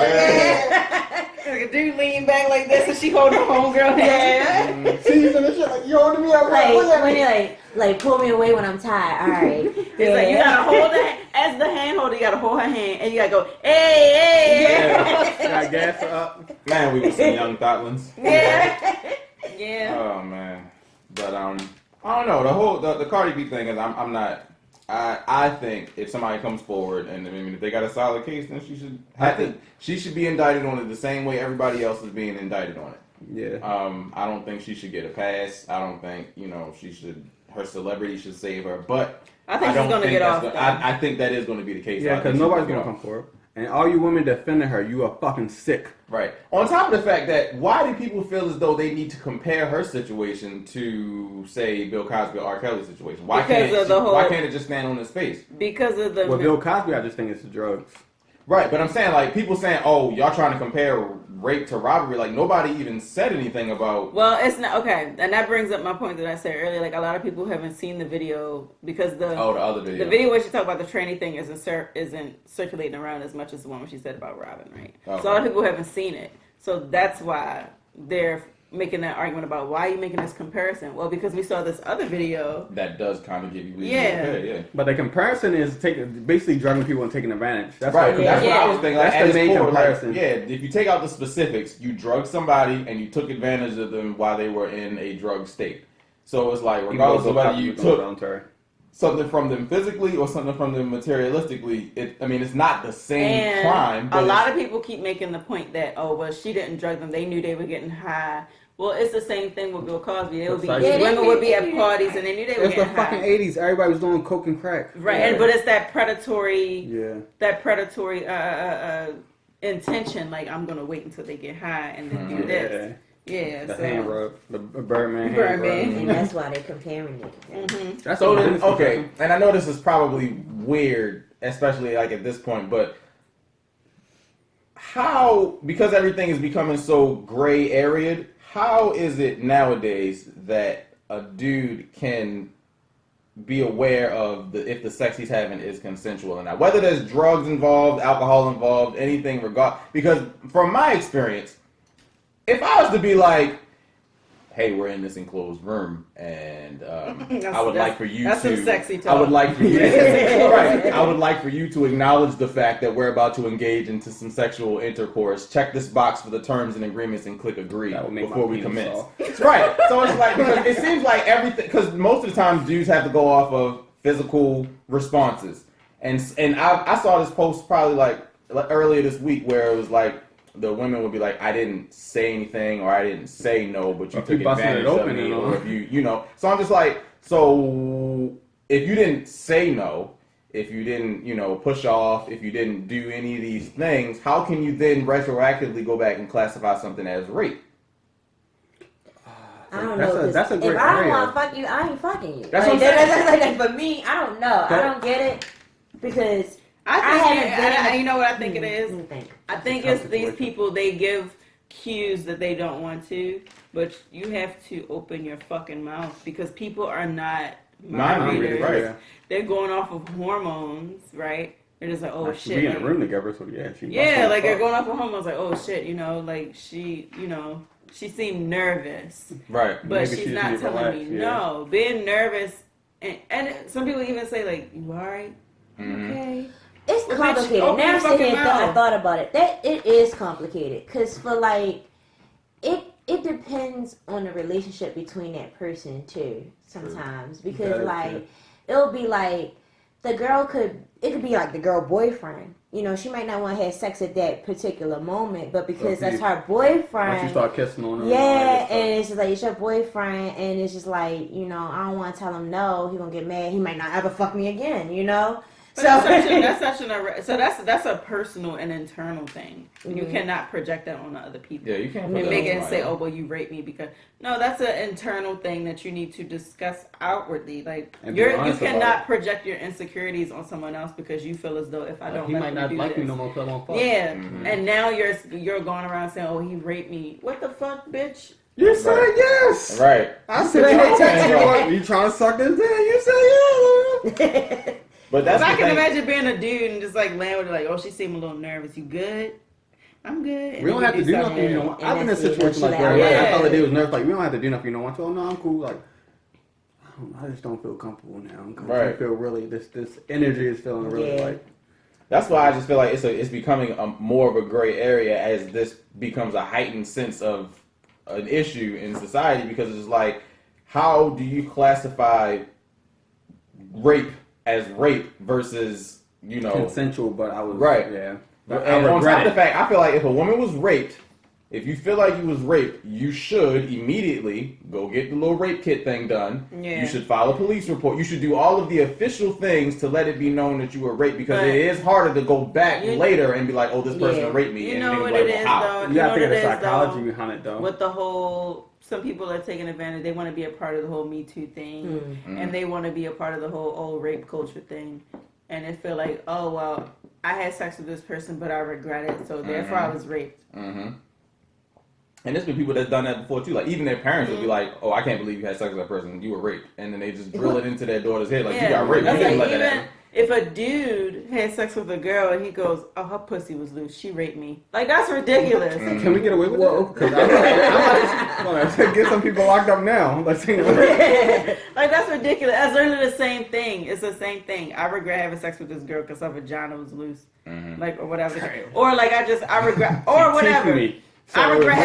Like a dude lean back like this, and she holding her homegirl hand. Yeah. See you and shit like you holding me up. Like when you like pull me away when I'm tired. All right. It's like you gotta hold her as the hand holder. You gotta hold her hand, and you gotta go, hey. Got gas up. man, we were some young thoughtlands. Yeah. Oh man, but I don't know. The Cardi B thing is I'm not. I think if somebody comes forward and I mean if they got a solid case, then she should. I think she should be indicted on it the same way everybody else is being indicted on it. Yeah. I don't think she should get a pass. I don't think she should. Her celebrity should save her, but I think she's don't gonna think get that's off. I think that is going to be the case. Yeah, I think because she's nobody's get gonna off. come forward. And all you women defending her, you are fucking sick. Right. On top of the fact that why do people feel as though they need to compare her situation to, say, Bill Cosby or R. Kelly's situation? Why can't it just stand on his face? Because of the Well, Bill Cosby, I just think it's the drugs. Right, but I'm saying like people saying, "Oh, y'all trying to compare rape to robbery?" Like nobody even said anything about. Well, it's not okay, and that brings up my point that I said earlier. Like a lot of people haven't seen the video because the other video, the video where she talked about the tranny thing isn't circulating around as much as the one where she said about Robin, right? Okay. So a lot of people haven't seen it, so that's why they're making that argument about why are you making this comparison. Well, because we saw this other video that does kind of give you reason. Yeah. But the comparison is basically drugging people and taking advantage. That's Right, what that's what I was thinking. Like, That's the main comparison. If you take out the specifics, you drugged somebody and you took advantage of them while they were in a drug state. So it's like, regardless of whether you took something from them physically or something from them materialistically, it's not the same crime. But a lot of people keep making the point that, oh, well, she didn't drug them. They knew they were getting high. Well, it's the same thing with Bill Cosby. It would be women would be at parties and they knew they were getting high. It's the fucking 80s. Everybody was doing coke and crack. Right, but it's that predatory, intention. Like I'm gonna wait until they get high and then do this. Yeah, the hand rub, the Birdman hand rub. And that's why they're comparing it. Mm-hmm. That's so then, okay, and I know this is probably weird, especially like at this point, but how, because everything is becoming so gray area, how is it nowadays that a dude can be aware of if the sex he's having is consensual or not? Whether there's drugs involved, alcohol involved, anything because from my experience, if I was to be like, hey, we're in this enclosed room, and I would like for you that's to. some sexy talk. I would like for you. Right. I would like for you to acknowledge the fact that we're about to engage into some sexual intercourse. Check this box for the terms and agreements and click agree before we commence. Right. So it's like, because it seems like everything. Because most of the time, dudes have to go off of physical responses, and I saw this post probably like earlier this week where it was like, the women would be like, I didn't say anything, or I didn't say no, but you took advantage of me, or if you know. So I'm just like, so if you didn't say no, if you didn't, push off, if you didn't do any of these things, how can you then retroactively go back and classify something as rape? I don't know. That's a great if I don't area. want to fuck you, I ain't fucking you. That's what I'm saying. For me, I don't know. I don't get it because you know what I think it is? I think it's these people, they give cues that they don't want to, but you have to open your fucking mouth because people are not mind readers. Right. They're going off of hormones, right? They're just like, oh shit. We in a room together, so yeah. Like they're going off of hormones, like, oh shit, like she seemed nervous. Right. But Maybe she's not telling me no. Being nervous, and some people even say like, you alright? Mm-hmm. Okay. It's complicated. Now I thought about it. It is complicated because for like, it depends on the relationship between that person too. Sometimes because it'll be like it could be like the girl boyfriend. She might not want to have sex at that particular moment, but because that's her boyfriend. Once you start kissing on her. Yeah, and it's just like, it's your boyfriend, and it's just like, I don't want to tell him no. He gonna get mad. He might not ever fuck me again, But that's a personal and internal thing. You cannot project that on other people. Yeah, you can't. And make it and say, "Oh, well, you raped me," because no, that's an internal thing that you need to discuss outwardly. Like you cannot project your insecurities on someone else because you feel as though if I don't, he might not like me no more. Yeah, and now you're going around saying, "Oh, he raped me." What the fuck, bitch? You said yes. Right. I said you trying to suck this dick. You said yeah. But that's I can imagine being a dude and just like laying with her, like, "Oh, she seemed a little nervous. You good?" "I'm good." And We don't have to do nothing you don't want. I've been in a situation like that. I thought the dude was nervous. Like, we don't have to do nothing you don't want to. "Oh, no, I'm cool." Like, I just don't feel comfortable now. I feel really, this energy is feeling really like. That's why I just feel like it's becoming more of a gray area as this becomes a heightened sense of an issue in society, because it's like, how do you classify rape as rape versus, consensual? But I was right. Yeah. And on top of the fact, I feel like if a woman was raped, if you feel like you was raped, you should immediately go get the little rape kit thing done. Yeah. You should file a police report. You should do all of the official things to let it be known that you were raped, because it is harder to go back later and be like, "Oh, this person raped me." You know what it is, though. You gotta think of the psychology behind it, though. With the whole, some people are taking advantage. They want to be a part of the whole Me Too thing, and they want to be a part of the whole rape culture thing, and they feel like, "Oh, well, I had sex with this person, but I regret it, so therefore I was raped." Mm-hmm. And there's been people that's done that before too. Like, even their parents would be like, "Oh, I can't believe you had sex with that person. You were raped," and then they just drill it into their daughter's head, like, "You got raped. You didn't let that happen." If a dude had sex with a girl and he goes, "Oh, her pussy was loose. She raped me." Like, that's ridiculous. Can we get away with that? Because I'm gonna get some people locked up now. Like, that's ridiculous. That's literally the same thing. It's the same thing. I regret having sex with this girl because her vagina was loose, like, or whatever. Or like I regret, or whatever. I regret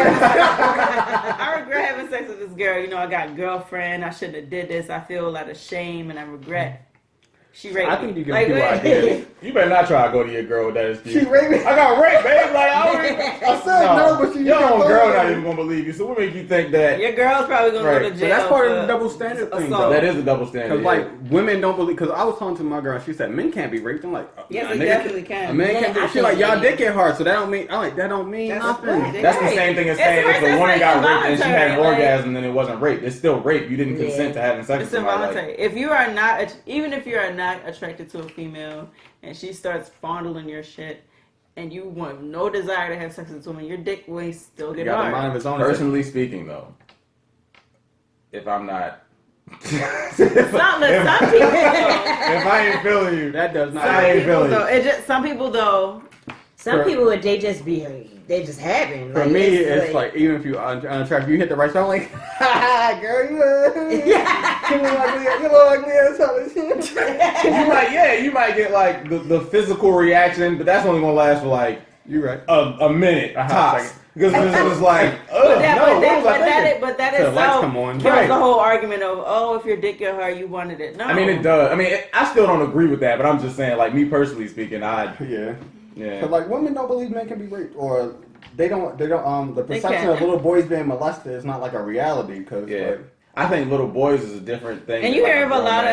having sex with this girl. I got a girlfriend. I shouldn't have did this. I feel a lot of shame and I regret. She raped me. I think you give people ideas. You better not try to go to your girl with that excuse. She raped me. I got raped, babe. Like, I said no, but your own girl not even gonna believe you. So what makes you think that your girl's probably gonna go to jail? So that's part of the double standard thing, though. That is a double standard. Because like women don't believe. Because I was talking to my girl, and she said men can't be raped. I'm like, yes, they definitely can. A man can't be. She's like, y'all dick get hard, so that don't mean. I'm like, that don't mean nothing. That's the same thing as saying if a woman got raped and she had an orgasm, then it wasn't rape. It's still rape. You didn't consent to having sex with somebody. It's involuntary. If you are not, even if you are not attracted to a female and she starts fondling your shit and you want no desire to have sex with this woman, your dick will still get hard. Mind of its own. Personally speaking, though, if I'm not, some people though, if I ain't feeling you, that does not. I ain't feeling you. Some people though. Some people they just happen. For me, it's like even if you unattractive, you hit the right spot, I'm like, ha, girl, you look ugly as hell. You might get like the physical reaction, but that's only gonna last for like a minute tops. Because it was like, but that is the whole argument of, "Oh, if your dick get hard, you wanted it." No, I mean it does. I mean, I still don't agree with that, but I'm just saying, like, me personally speaking, Yeah. But like women don't believe men can be raped, or they don't. The perception of little boys being molested is not like a reality. Because I think little boys is a different thing. And you hear of a lot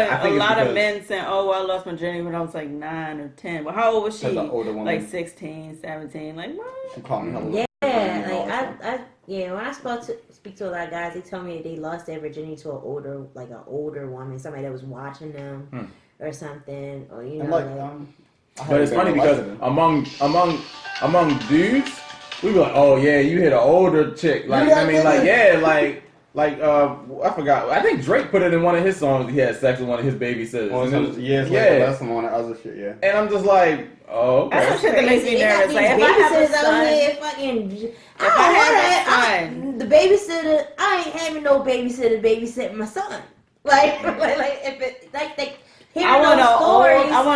of men saying, "Oh, well, I lost my virginity when I was like 9 or 10." Well, how old was she? Like 16, 17. Like what? She called me. When I speak to a lot of guys, they tell me that they lost their virginity to an older woman, somebody that was watching them or something, or But it's funny because among dudes, we be like, "Oh yeah, you hit an older chick." Like I forgot. I think Drake put it in one of his songs. He had sex with one of his babysitters. That's some on the other shit. Yeah. And I'm just like, oh, okay. That's shit that makes me nervous. Like if I have a son, the babysitter, I ain't having no babysitter babysitting my son. I want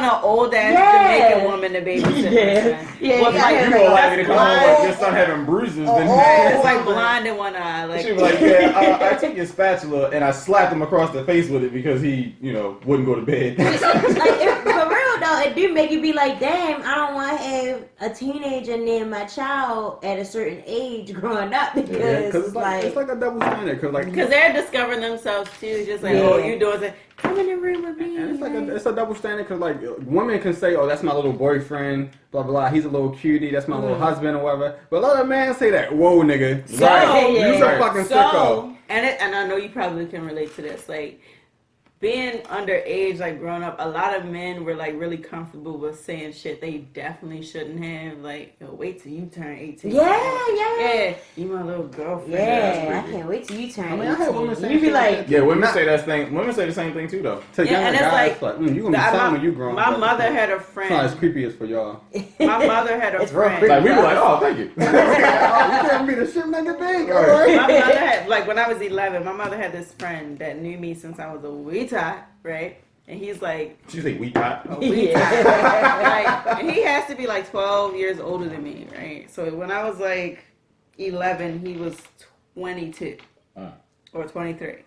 an old ass Jamaican woman to babysit. You more likely to come home with your son having bruises than it's like blind in one eye. Like she was like, I took your spatula and I slapped him across the face with it because he, wouldn't go to bed. For real though, it do make you be like, damn, I don't want to have a teenager name my child at a certain age growing up because it's like a double standard. Because they're discovering themselves too. Just like, oh, you doing it? Come in the room with me. And it's a double standard because like women can say, oh, that's my little boyfriend, blah blah blah. He's a little cutie. That's my little husband or whatever. But a lot of men say that, whoa, nigga. So, You're a fucking sicko. And I know you probably can relate to this, like. Being underage, like growing up, a lot of men were like really comfortable with saying shit they definitely shouldn't have. Like, yo, wait till you turn 18. Yeah. You my little girlfriend. Yeah, I can't wait till you turn 18. I had women say you be like, yeah, women say that thing. Women say the same thing too, though. And it's guys, like you gonna be something when you grown. My mother had a friend. It's not as creepy as for y'all. My mother had a friend. Like we were like, oh, thank you. You can't be the shit nigga big. Right. My mother had, like when I was 11, my mother had this friend that knew me since I was a wee tot, right? And he's like, Did you say wee tot? a wee tot. Like, and he has to be like 12 years older than me, right? So when I was like 11, he was 22 or 23.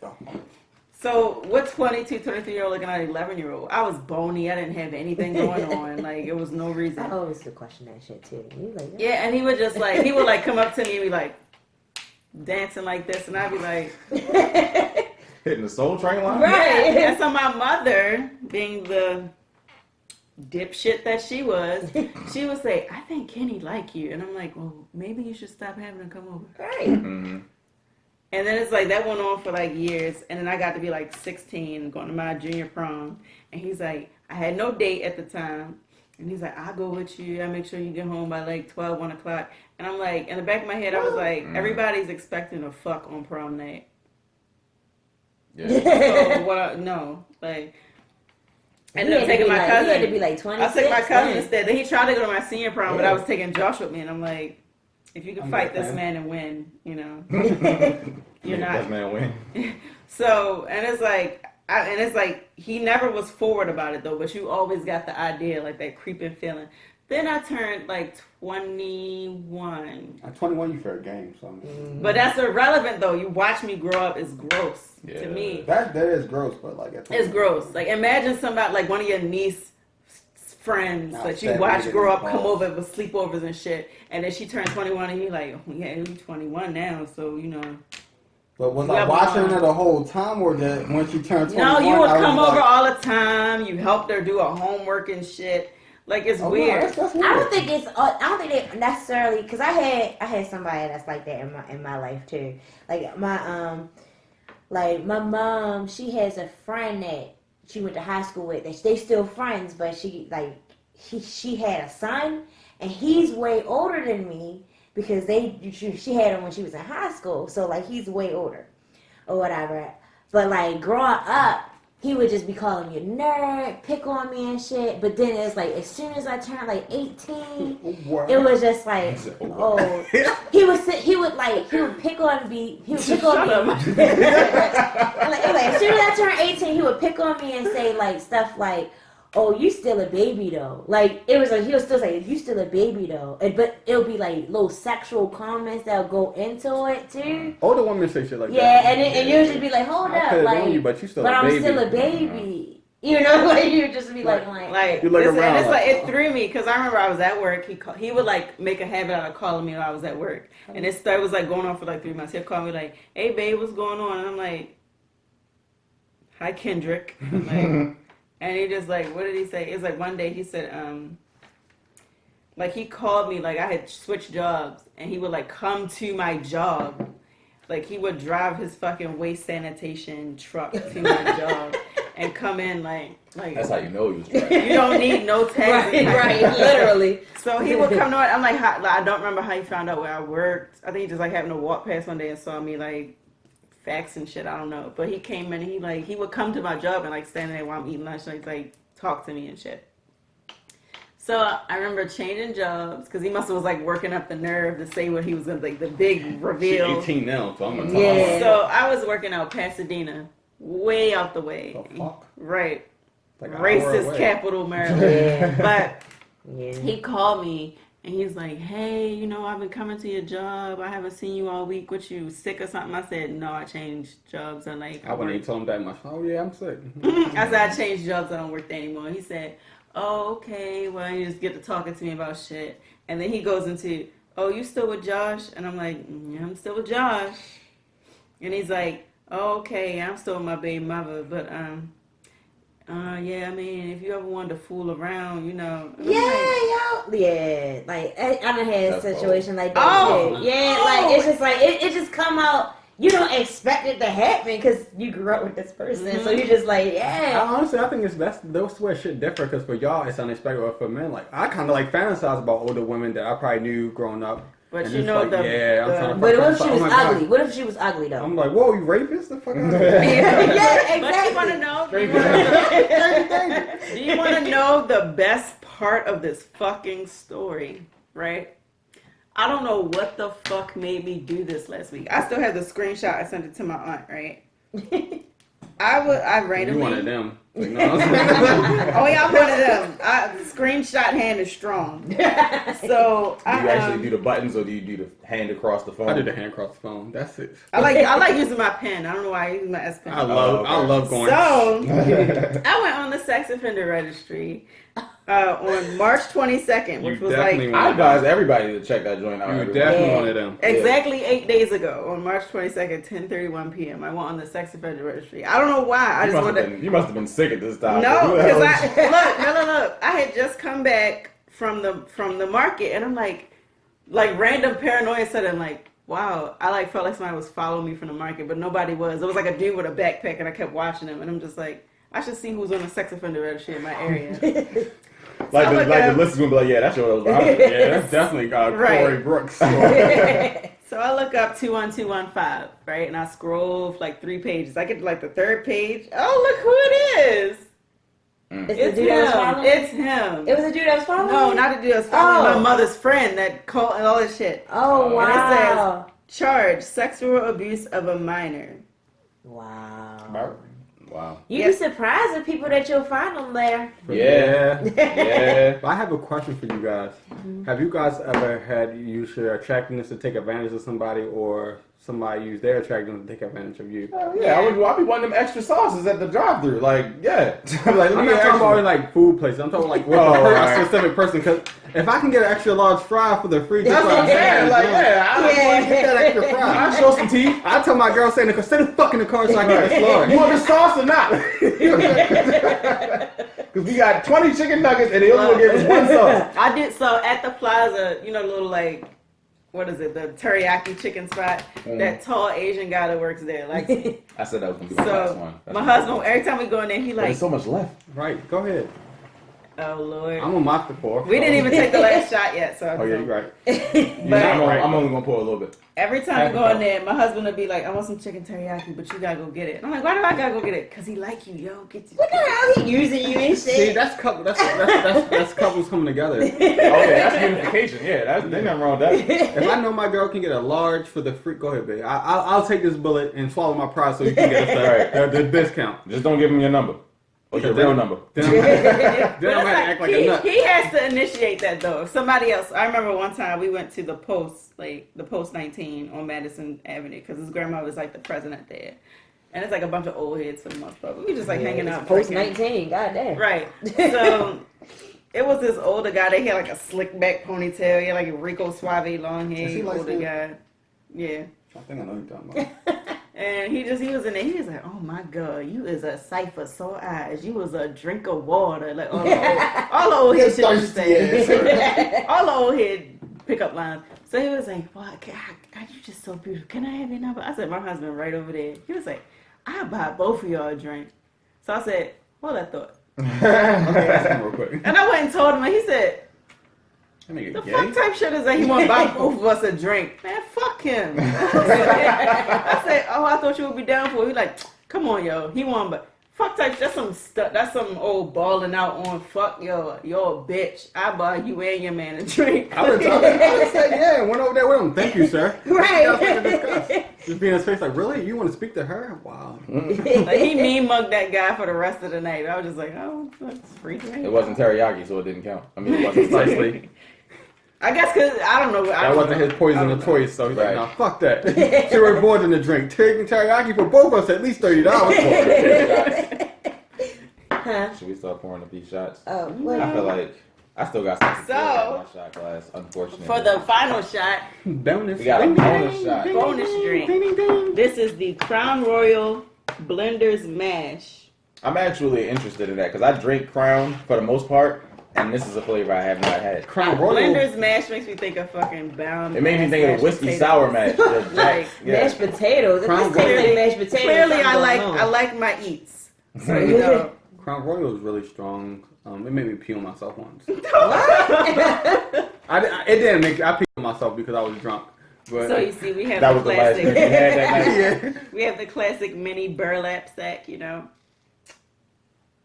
So what 22, 23-year-old looking at an 11-year-old? I was bony. I didn't have anything going on. Like, it was no reason. I always used to question that shit too. You like, yeah, and he would just like, he would like come up to me and be like, dancing like this. And I'd be like... Hitting the Soul Train line? Right. And so my mother, being the dipshit that she was, she would say, I think Kenny like you. And I'm like, well, maybe you should stop having him come over. right. Mm-hmm. And then it's like, that went on for like years. And then I got to be like 16, going to my junior prom. And he's like, I had no date at the time. And he's like, I'll go with you. I'll make sure you get home by like 12, 1 o'clock. And I'm like, in the back of my head, I was like, everybody's expecting to fuck on prom night. Yeah. So what? No, like. I ended up taking my cousin. He had to be like 26. I took my cousin instead. Then he tried to go to my senior prom, but I was taking Josh with me, and I'm like, if you can fight this man and win, you know, you're not. This man win. So, and it's like, he never was forward about it though, but you always got the idea, like that creeping feeling. Then I turned like 21. At 21, you fair game, so. But that's irrelevant though. You watch me grow up. It's gross to me. That is gross, but like it's gross. Like imagine somebody like one of your niece friends that you watch grow up, come over with sleepovers and shit, and then she turned 21 and you're like, oh, yeah, you're 21 now, so you know. But was I watching her the whole time, or that when she turned 21? No, you would come over all the time. You helped her do her homework and shit. Like it's weird. No, that's weird. I don't think they necessarily, because I had somebody that's like that in my life too. Like my mom, she has a friend that she went to high school with. They still friends, but she had a son, and he's way older than me because she had him when she was in high school. So like he's way older, or whatever. But like growing up, he would just be calling me a nerd, pick on me and shit. But then it's like, as soon as I turned like 18, it was just like, oh, he would pick on me. He would pick on me. Like, as soon as I turned 18, he would pick on me and say like stuff like, oh, you still a baby though. Like it was like he'll still say, you still a baby though. But it'll be like little sexual comments that'll go into it too. Older women say shit like that. Yeah, and you'll just be like, hold up, like, you, but I'm still a baby. You know, like you just be like you look around. And it's like it threw me because I remember I was at work. He would like make a habit out of calling me when I was at work, and it was like going on for like 3 months. He'll call me like, hey babe, what's going on? And I'm like, hi Kendrick. Like. And he just like, what did he say? It's like one day he said, like he called me, like I had switched jobs, and he would like come to my job. Like he would drive his fucking waste sanitation truck to my job and come in like. That's how you know he was driving. You don't need no taxi. right, literally. So he would come to it. I'm like, I don't remember how he found out where I worked. I think he just like happened to walk past one day and saw me like. Facts and shit, I don't know. But he came in and he would come to my job and like stand there while I'm eating lunch and he'd like talk to me and shit. So I remember changing jobs because he must have was like working up the nerve to say what he was gonna like the big reveal. She's 18 now, so I'm gonna talk. Yeah. So I was working out Pasadena, way out the way. The fuck? Right. Like racist capital Maryland. But Yeah. he called me. And he's like, hey, you know, I've been coming to your job. I haven't seen you all week. What, you sick or something? I said, no, I changed jobs. I wouldn't even tell him that much. Oh, yeah, I'm sick. I said, I changed jobs. I don't work there anymore. He said, oh, okay, well, you just get to talking to me about shit. And then he goes into, oh, you still with Josh? And I'm like, yeah, I'm still with Josh. And he's like, oh, okay, I'm still with my baby mother, but, yeah, I mean, if you ever wanted to fool around, you know. Yeah, like, I done had a That's situation like that, Oh. too. Yeah, like, it's just like, it just come out, you don't expect it to happen, because you grew up with this person, so you're just like, yeah. Honestly, I think those where shit differ, because for y'all it's unexpected, but for men, like I kind of like fantasize about older women that I probably knew growing up. But and you it's know like, the- yeah, I'm the- trying to But fuck what if her. she was Oh my God. ugly? What if she was ugly, though? I'm like, whoa, you rapist? The fuck out of here. Yeah, But you want to know? Do you want to know the best part of this fucking story, right? I don't know what the fuck made me do this last week. I still have the screenshot. I sent it to my aunt, right? I randomly. You one of them. Like, no, I'm saying. Oh yeah, I'm one of them. Screenshot hand is strong. So Do you actually do the buttons or do you do the hand across the phone? I did the hand across the phone. That's it. I like using my pen. I don't know why I use my S Pen. I love going. So I went on the sex offender registry on March 22nd, which was like I advise everybody to check that joint out. You every definitely week. one of them. exactly 8 days ago on March 22nd, 10:31 p.m. I went on the sex offender registry. I don't know why. You must have been sick at this time. No, Who the because hell is- look. I had just come back from the market, and I'm like random paranoia said, I'm like, wow, I like felt like somebody was following me from the market, but nobody was. It was like a dude with a backpack, and I kept watching him, and I'm just like, I should see who's on the sex offender registry in my area. Like So the listeners gonna be like, yeah, that's your. Yeah, that's definitely Right. Corey Brooks. So I look up 21215, right, and I scroll like 3 pages. I get to like the 3rd page. Oh, look who it is! It's It's the dude that was him. following? It's him. It was a dude that was following No, you? not the dude that was following Oh. my mother's friend that called and all this shit. Oh, And it wow. Charge sexual abuse of a minor. Wow. Wow. You'd Yeah. be surprised at people that you'll find on there. Yeah. Yeah. I have a question for you guys. Have you guys ever had use your attractiveness to take advantage of somebody, or somebody use their attractiveness to take advantage of you? Yeah, I'll be wanting them extra sauces at the drive-thru. Like, yeah. Like, let I'm me not get talking about extra. in like food places. I'm talking like with Oh, a right. specific person. Because if I can get an extra large fry for the free, That's what I'm saying. Like, yeah, I Yeah. get that extra fry. I'll show some teeth. I tell my girl, stay the fuck in the car so I can get this large. You want the sauce or not? Because we got 20 chicken nuggets and they only gonna give us one sauce. I did so at the plaza, you know, the little like, what is it, the teriyaki chicken spot? That tall Asian guy that works there. Like, I said that was gonna be my last so one. my husband, every time we go in there, he But like, there's so much left. Right, go ahead. oh Lord. I'm a monster for. We didn't even take the last shot yet, so. Oh yeah, you're right. But I'm only gonna pour a little bit. every time we go in there, my husband would be like, I want some chicken teriyaki, but you gotta go get it. And I'm like, why do I gotta go get it? Because he like you, yo. Get you. Look at how he using you and See, shit. that's couples coming together. Okay, that's unification. Yeah, there's nothing wrong with that. If I know my girl can get a large for the free, go ahead, babe. I'll take this bullet and swallow my pride so you can get us the discount. Just don't give him your number. Or your real number. Then But I'm it's gonna act like a nut. he has to initiate that though. If somebody else, I remember one time we went to the Post, like the Post 19 on Madison Avenue, because his grandma was like the president there, and it's like a bunch of old heads for the most part. We were just like hanging out. Post drinking. 19, goddamn. Right. So it was this older guy. They had like a slick back ponytail. He had like a Rico Suave long Is hair. he light Older skinned? guy. Yeah. I think I know what you're talking about. And he was in there. He was like, "Oh my God, you is a sight for sore eyes. You was a drink of water." Like all the old head shit you say. All the old head pickup lines. So he was like, "Well, God, you just so beautiful. Can I have your number?" I said, "My husband right over there." He was like, "I'll buy both of y'all a drink." So I said, "Hold that thought." Okay, that's real quick. And I went and told him, and he said, That nigga "The gay? fuck type shit is that? He want to buy both of us a drink? Man, fuck him." I said, "Oh, I thought you would be down for it." He like, "Come on, yo." He want, but fuck type. That's some stuff. That's some old balling out on. Fuck yo, you're a bitch. I buy you and your man a drink. I would say, yeah, went over there with him. Thank you, sir. Right. Just be in his face like, really? You want to speak to her? Wow. Like he mean mugged that guy for the rest of the night. I was just like, oh, that's free drink. It wasn't teriyaki, so it didn't count. I mean, it wasn't precisely. I guess because I don't know. That wasn't his poison of choice, so he's Right. like, nah, fuck that. She were more than a drink. Taking teriyaki for both of us at least $30 for it. Should we start pouring up these shots? Oh, I well, feel like I still got something to So, in my shot glass, unfortunately. For the final shot, Bonus. we got a bonus shot. bonus drink. This is the Crown Royal Blender's Mash. I'm actually interested in that because I drink Crown for the most part, and this is a flavor I have not had. Crown Royal. Blender's Mash makes me think of fucking bound. It made me think of mashed whiskey potatoes. sour mash. The Like, mashed potatoes. If Crown this tastes Royal. like mashed potatoes, Clearly, I something going on. like my eats. So you know. Crown Royal is really strong. It made me pee on myself once. What? It didn't make. I peed on myself because I was drunk. But So you see, we have That the was the last classic. drink you had that night. yeah. We have the classic mini burlap sack, you know.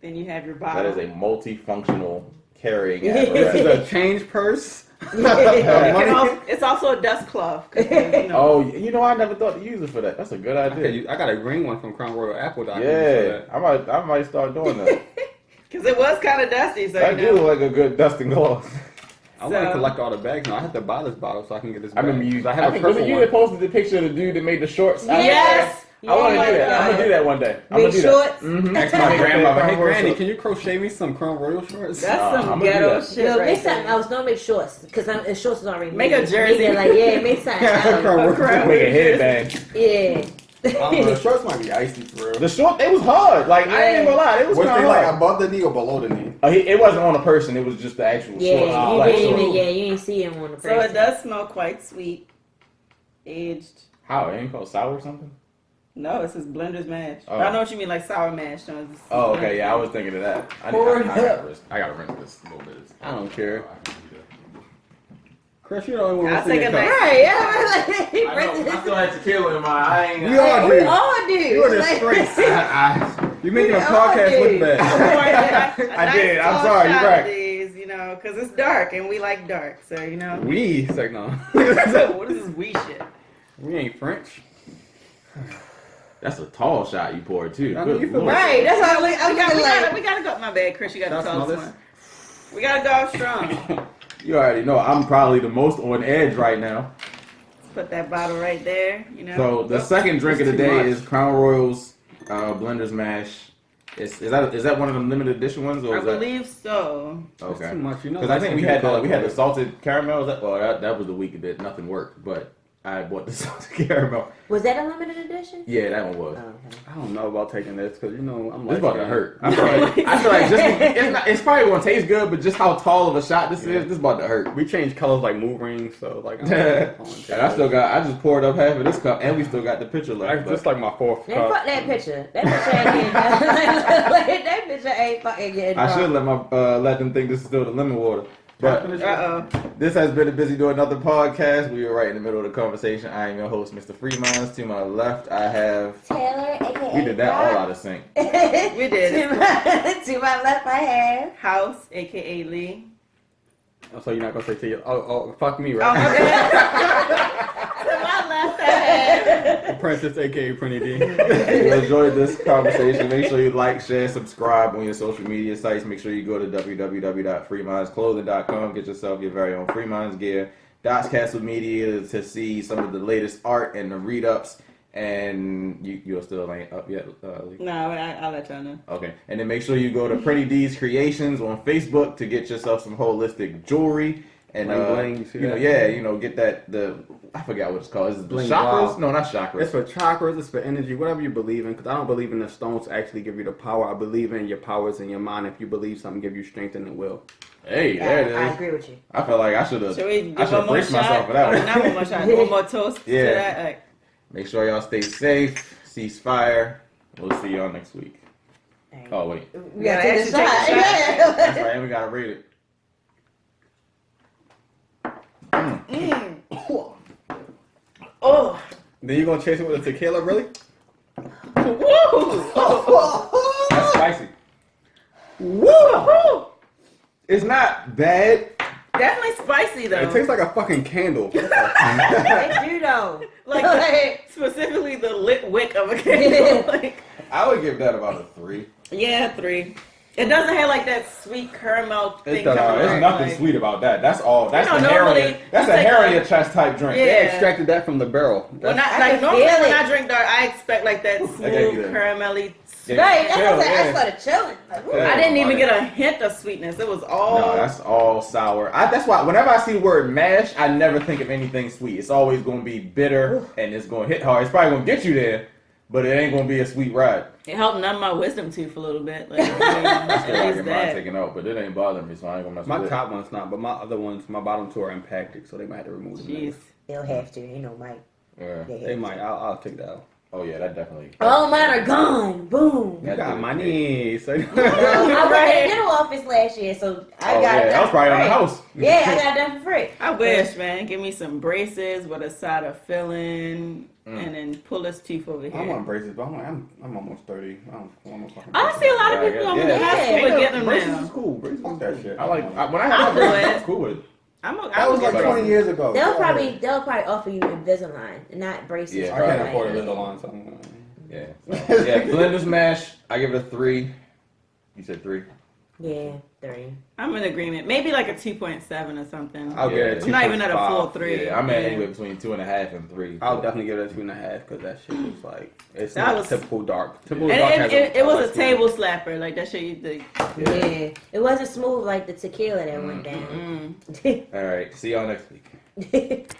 Then you have your That bottle. is a multifunctional carrying This apparatus. is a change purse. It's also a dust cloth. 'Cause, you know, Oh, you know, I never thought to use it for that. That's a good idea. I got a green one from Crown Royal Apple. That I can use for Yeah, that. I might start doing that. Because it was kind of dusty, so That you do know. look like a good dusting cloth. I want to So- collect all the bags now. I have to buy this bottle so I can get this I bag. remember you. I have a think purple you one. had posted the picture of the dude that made the shorts. Yes. I want to Oh do my that. I'm God. gonna do that one day. I'm Big gonna do shorts? that. Mm-hmm. Ask my grandmother, hey Granny, can you crochet me some Crown Royal shorts? That's Nah, some I'ma do ghetto that. shit Yo, right make something there. else. Don't make shorts, because shorts is already Make a made. jersey. Make it like, yeah, make something else. Crown Royal. Crown Make a Royal. headband. Yeah. The shorts might be icy for real. The short, it was hard. Like I ain't even gonna lie, it was Was kind they of like hard. above the knee or below the knee? It wasn't on a person. It was just the actual Yeah, shorts. you Black didn't shorts. even, you ain't see him on the So person. it does smell quite sweet. Aged. How? It ain't called sour or something? No, it says Blender's Mash. Oh. I know what you mean, like sour mash. No, it's Oh, okay. Yeah, I was thinking of that. I gotta rinse this a little bit. I don't care. Chris, you're the only one I'll who's seen take it a come. nice- Right, yeah. He I still had tequila in my. I ain't. We all We do. all do. You are Like- disgrace. You're making a We all podcast do. look bad. I did. I'm sorry, you're right. These, you know, because it's dark and we like dark. So, you know. We, it's like, no. What is this we shit? We ain't French. That's a tall shot you poured too. I know, you Good feel Lord. Right, that's all I'm like. We gotta go. My bad, Chris. You got Should I to smell tell us this? one. We gotta go out strong. You already know I'm probably the most on edge right now. Let's put that bottle right there. You know. So the second drink of the It's too day much. is Crown Royal's Blender's Mash. Is that one of the limited edition ones or I is that believe so. It's okay? too much, you know. Because I think we had the the salted caramel. That was the week that nothing worked, but I bought the salted caramel. Was that a limited edition? Yeah, that one was. Oh, okay. I don't know about taking this because you know I'm It's about to light-skinned. hurt. I feel like it's probably gonna taste good, but just how tall of a shot this is, this about to hurt. We changed colors like mood rings, so like. And I just poured up half of this cup, and we still got the picture left. That's just like my fourth Man, cup. fuck that picture. That picture ain't getting that picture ain't fucking getting I should drunk. let them think this is still the lemon water. But Uh oh. this has been a busy doing another podcast. We were right in the middle of the conversation. I am your host, Mr. Freemans. To my left, I have. Taylor, aka We did that all out of sync. We did. To my left, I have. House, aka Lee. So you're not gonna say to you, oh, fuck me, Oh, right? my bad. To my left, I have. Princess, aka Prinny D. If you enjoyed this conversation, make sure you like, share, subscribe on your social media sites. Make sure you go to www.freemindsclothing.com. Get yourself your very own Freeminds gear. Dots Castle Media to see some of the latest art and the read-ups. And you're still ain't up yet, Lee? No, I'll let y'all know. Okay. And then make sure you go to Pretty D's Creations on Facebook to get yourself some holistic jewelry. And Bling bling, you see that? get that I forgot what it's called. Is it the Bling chakras? blah. No, not chakras. It's for chakras, it's for energy, whatever you believe in. Because I don't believe in the stones to actually give you the power. I believe in your powers in your mind. If you believe something, give you strength and it will. Hey, there it I is. agree with you. I feel like I should have Should we I give should have one more braced myself shot? for that one. Not one more shot. One more toast Yeah. to that. Like, Make sure y'all stay safe, cease fire. We'll see y'all next week. Oh wait. We gotta take a actually shot. take a shot. That's right, and we gotta rate it. oh. Then you gonna chase it with a tequila, really? Woo! That's spicy. Woo! It's not bad. Definitely spicy though. It tastes like a fucking candle. They do though. Like specifically the lit wick of a candle. Like, I would give that about a 3. yeah, 3. It doesn't have like that sweet caramel thing doesn't. coming There's out, nothing like- sweet about that. That's all. That's You know, the hair on normally your, that's you a take, hair on like- your chest type drink. Yeah. They extracted that from the barrel. When I I can like normally feel when it. I drink dark, I expect like that smooth Okay, yeah. caramelly Yeah, Right, that's chill, what I yeah. started chilling. Like, ooh. Yeah. I didn't even get a hint of sweetness. It was all. No, that's all sour. That's why whenever I see the word mash, I never think of anything sweet. It's always going to be bitter and it's going to hit hard. It's probably going to get you there, but it ain't going to be a sweet ride. It helped numb my wisdom tooth a little bit. Like, I still at gotta least get mine that. taken out, but it ain't bothering me, so I ain't going to mess My with top one's not, but my other ones, my bottom two are impacted, so they might have to remove them. Jeez. They'll have to, Mike. it. Yeah. They They have might. to. I'll take that out. Oh, yeah, that definitely. All mine are gone. Boom. You got money. So I worked in the dental office last year, so I got it that done was probably for on the free. house. Yeah, I got it done for free. I wish, man. Give me some braces with a side of filling, and then pull this tooth over here. I want braces, but I'm almost 30. I don't want no fucking I see a lot of people on the high school would get them braces now. is cool. Braces is that shit. I like when I had I'll my do braces, it. I was cool with it. That was like But, 20 years ago. They'll probably offer you Invisalign, not braces. Yeah, I can't Right. afford a little on something. Yeah. Yeah, Blender's mash, I give it a 3. You said 3? Yeah, 3. I'm in agreement. Maybe like a 2.7 or something. I'll Yeah. get it. It's not even at a full 3. Yeah, I'm at anywhere between 2.5 and 3. I'll definitely give it a 2.5 because that shit was like it's That not was- typical dark. Typical And dark has it was a light table slapper. Like that shit you think. Yeah. It wasn't smooth like the tequila that went down. Mm. All right, see y'all next week.